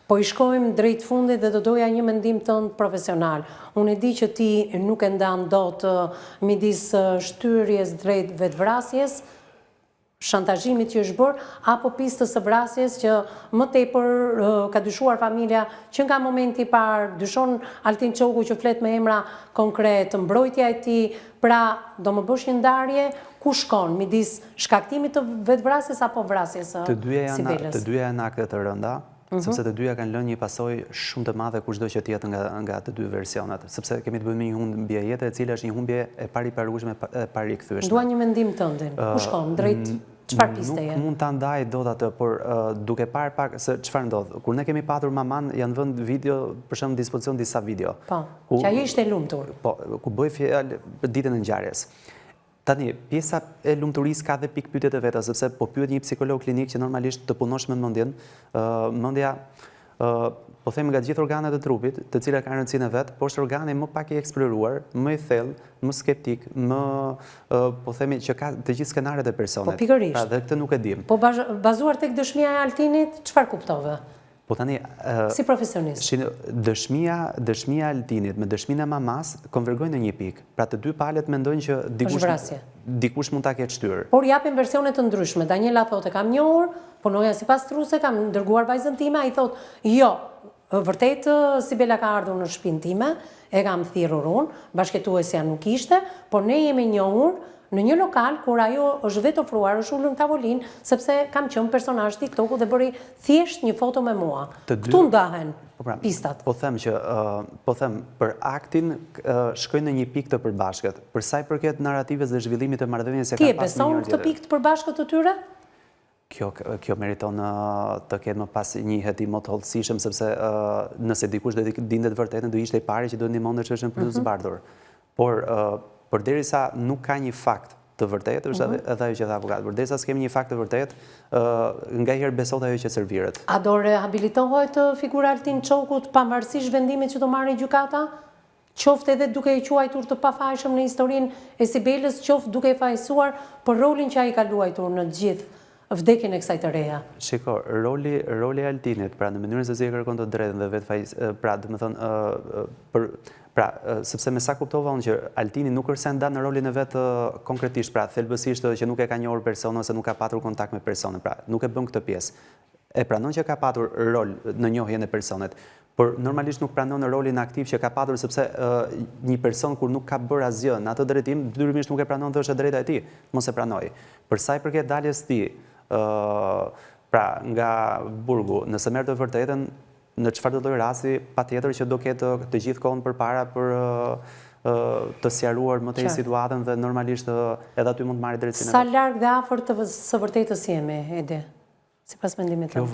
po i shkojmë drejt fundit dhe do doja një mendim tënd profesional. Unë e di që ti nuk e ndan dot midis shtyrjes drejt vetvrasjes, shantazhimit që është bërë, apo pistës së vrasjes që më tepër ka dyshuar familja që nga momenti i parë dyshon Altin Çoku që flet me emra konkret, mbrojtja e tij, pra do më bësh një ndarje ku shkon midis shkaktimit të vetvrasjes apo vrasjes së Sibelës? Të dyja janë akte të rënda, sepse të dyja kanë lënë një pasojë shumë të madhe kushdo që të jetë nga të dy versionet, sepse kemi të bëjmë një humbje jete e cila është një humbje e pariparueshme e parikthyeeshme. Dua një mendim tëndin. Ku shkon? Drejt çfarë piste je? Nuk mund ta ndaj dot atë, por duke parë pak se çfarë ndodh. Kur ne kemi patur maman, janë vënë video, për shembull, në dispozicion disa video. Po. Që ai ishte lumtur. Po, ku bëj fjalë për ditën e ngjarjes. Tani, pjesa e lumturisë ka dhe pikë pyetjet e veta, sepse po pyet një psikolog klinik që normalisht të punosh me mendjen, mendja po themi nga gjithë organet e trupit, të cilat kanë rëndësinë e vet, por është organi më pak i eksploruar, më i thellë, më skeptik, më po themi që ka të gjithë skenaret e personit. Po pikërisht. Pra dhe këtë nuk e dim. Po bazuar tek dëshmia e Altinit, çfarë kuptove? Po tani, si profesionist. Dëshmia e Altinit me dëshminë e mamas konvergojnë në një pikë. Pra të dy palët mendojnë që dikush mund ta ketë shtyrë. Por japin versione të ndryshme. Daniela thotë kam njohur, punoja si pastruese, kam dërguar vajzën time, ai thotë, jo, vërtet Sibela ka ardhur në shtëpinë time, e kam thirrur unë, bashkëtuesja nuk ishte, por ne jemi njohur në një lokal kur ajo është vetë ofruar, është ulur në tavolinë, sepse kam qenë personazh TikToku dhe bëri thjesht një foto me mua. Ktu ndahen pistat. Po them për aktin shkojnë në një pikë të përbashkët. Për sa i përket narratives dhe zhvillimit të marrëdhënies se ka Ti e pas beson këtë pikë të përbashkët të tyre? Kjo meriton të ketë më pas një hetim më të hollësishëm, sepse nëse dikush do të dinte të vërtetën, do ishte i pari që do ndihmonte çështjen për të zbardhur. Por përderisa nuk ka një fakt të vërtetë, është edhe ajo që tha avokati. Përderisa s'kemi një fakt të vërtetë, ngaherë besot ajo që serviret. A do rehabilitohet figura Altin Çokut pavarësisht vendimit që do marrë gjykata? Qoftë edhe duke i quajtur të pafajshëm në historinë e Sibelës, qoftë duke i fajsuar për rolin që ai ka luajtur në gjithë vdekjen e kësaj të reja. Shiko, roli e Altinit, pra në mënyrën se si e kërkon të drejtën dhe vetë pra domethënë sepse me sa kuptova unë që Altini nuk është se nda në rolin e vetë konkretisht, pra thelbësisht që nuk e ka njohur personën ose nuk ka patur kontakt me personën, pra nuk e bën këtë pjesë. E pranon që ka patur rol në njohjen e personit, por normalisht nuk pranon rolin aktiv që ka patur sepse një person kur nuk ka bërë asgjë në atë drejtim, detyrimisht nuk e pranon dhe është e drejta e tij, mos e pranoj. Për sa i përket daljes tij, pra nga burgu, nëse merr të vërtetën, në çfarë do lloj rasti, patjetër që do ketë të gjithë kohën përpara për të sqaruar më tej situatën dhe normalisht edhe aty mund të marrë drejtsinë. Sa larg dhe afër së vërtetës jemi, Edi? Sipas mendimit tënd. Kjo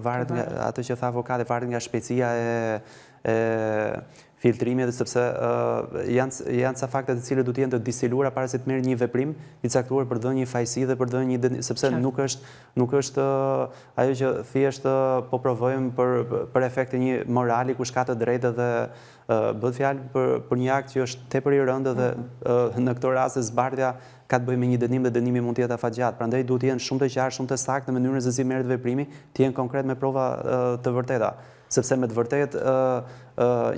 varet nga ato që tha avokati, varet nga shpejtësia e filtrimit, sepse janë ca fakte të cilët do të jenë të distiluara para se të merr një veprim i caktuar për dhënë një fajsi dhe për dhënë një sepse nuk është ajo që thjesht po provojmë për efekte një morali kush ka të drejtë dhe bëhet fjalë për një akt që është tepër i rëndë dhe në këtë rast zbardhja ka të bëjë me një dënim dhe dënimi mund të jetë afatgjat. Prandaj duhet të jenë shumë të qartë, shumë të saktë në mënyrën se si merret veprimi, të jenë konkret me prova të vërteta. Sepse me të vërtet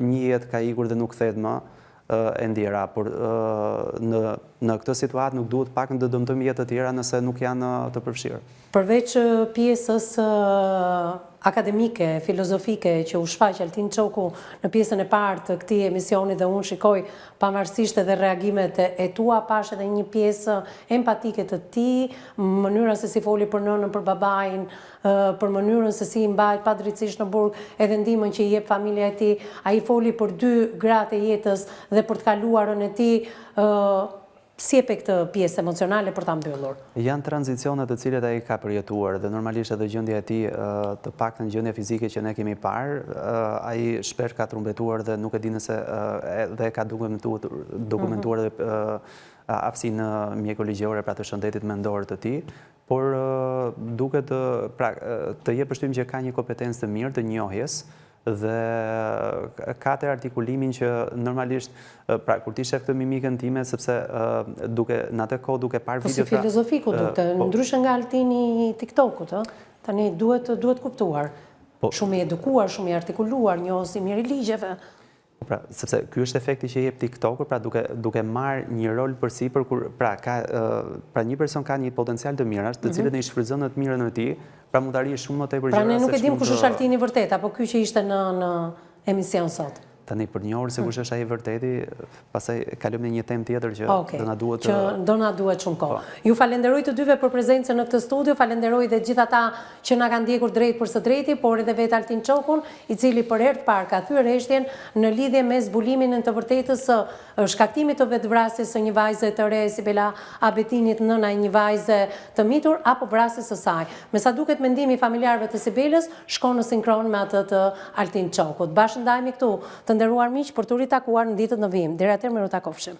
një jetë ka ikur dhe nuk kthehet më e ndjera, por në këtë situatë nuk duhet pak të dëmtojmë jetë të tjera nëse nuk janë të përfshirë. Përveç pjesës akademike, filozofike që u shfaq Altin Çoku në pjesën e parë të këtij emisioni dhe unë shikoj pavarësisht edhe reagimet e tua, pash edhe një pjesë empatike të tij, mënyra se si foli për nënën, për babain, për mënyrën se si i mbajt padrejtisht në burg, edhe ndihmën që i jep familja e tij. Ai foli për dy gratë e jetës dhe për të kaluarën e tij. Si e pe këtë pjesë emocionale për ta mbyllur? Janë tranzicionet të cilët ai ka përjetuar dhe normalisht edhe gjendja e tij, të paktën gjendja fizike që ne kemi parë, ai shpesh ka trumbetuar dhe nuk e di nëse dhe ka dokumentuar dhe aftësinë mjekoligjore pra të shëndetit mendor të tij, por duket të jep përshtypjen që ka një kompetencë të mirë të njohjes dhe ka të artikulimin që normalisht, pra kur ti shef këtë mimikën time, sepse në atë kohë duke parë video... Po si filozofiku duke, ndryshe nga Altini TikTokut, tani duhet kuptuar. Shumë i edukuar, shumë i artikuluar, njohës i mirë i ligjeve. Pra, sepse ky është efekti që jep TikToku, pra duke marrë një rol përsipër kur pra një person ka një potencial të mirash, të cilët ne i shfrytëzon në të mirën e tij, pra mund të arrijë shumë më tepër gjëra. Pra ne nuk e dim kush është Altini vërtet, apo ky që ishte në emision sot. Tani për një orë se kush është ai vërteti, pastaj kalojmë në një temë tjetër që do na duhet do na duhet shumë kohë. Ju falenderoj të dyve për prezencën në këtë studio, falenderoj dhe gjithë ata që na kanë ndjekur drejt për së drejti, por edhe vetë Altin Çokun, i cili për herë të parë ka thyer heshtjen në lidhje me zbulimin e të vërtetës së shkaktimit të vetvrasjes së një vajze të re, Sibela Abetinit, nëna e një vajze të mitur, apo vrasjes së saj. Me sa duket mendimi i familjarëve të Sibelës shkon në sinkron me atë të Altin Çokut. Bashkë ndajemi këtu, të nderuar miq, për të ritakuar në ditët në vijim. Deri atëherë, miru takofshim.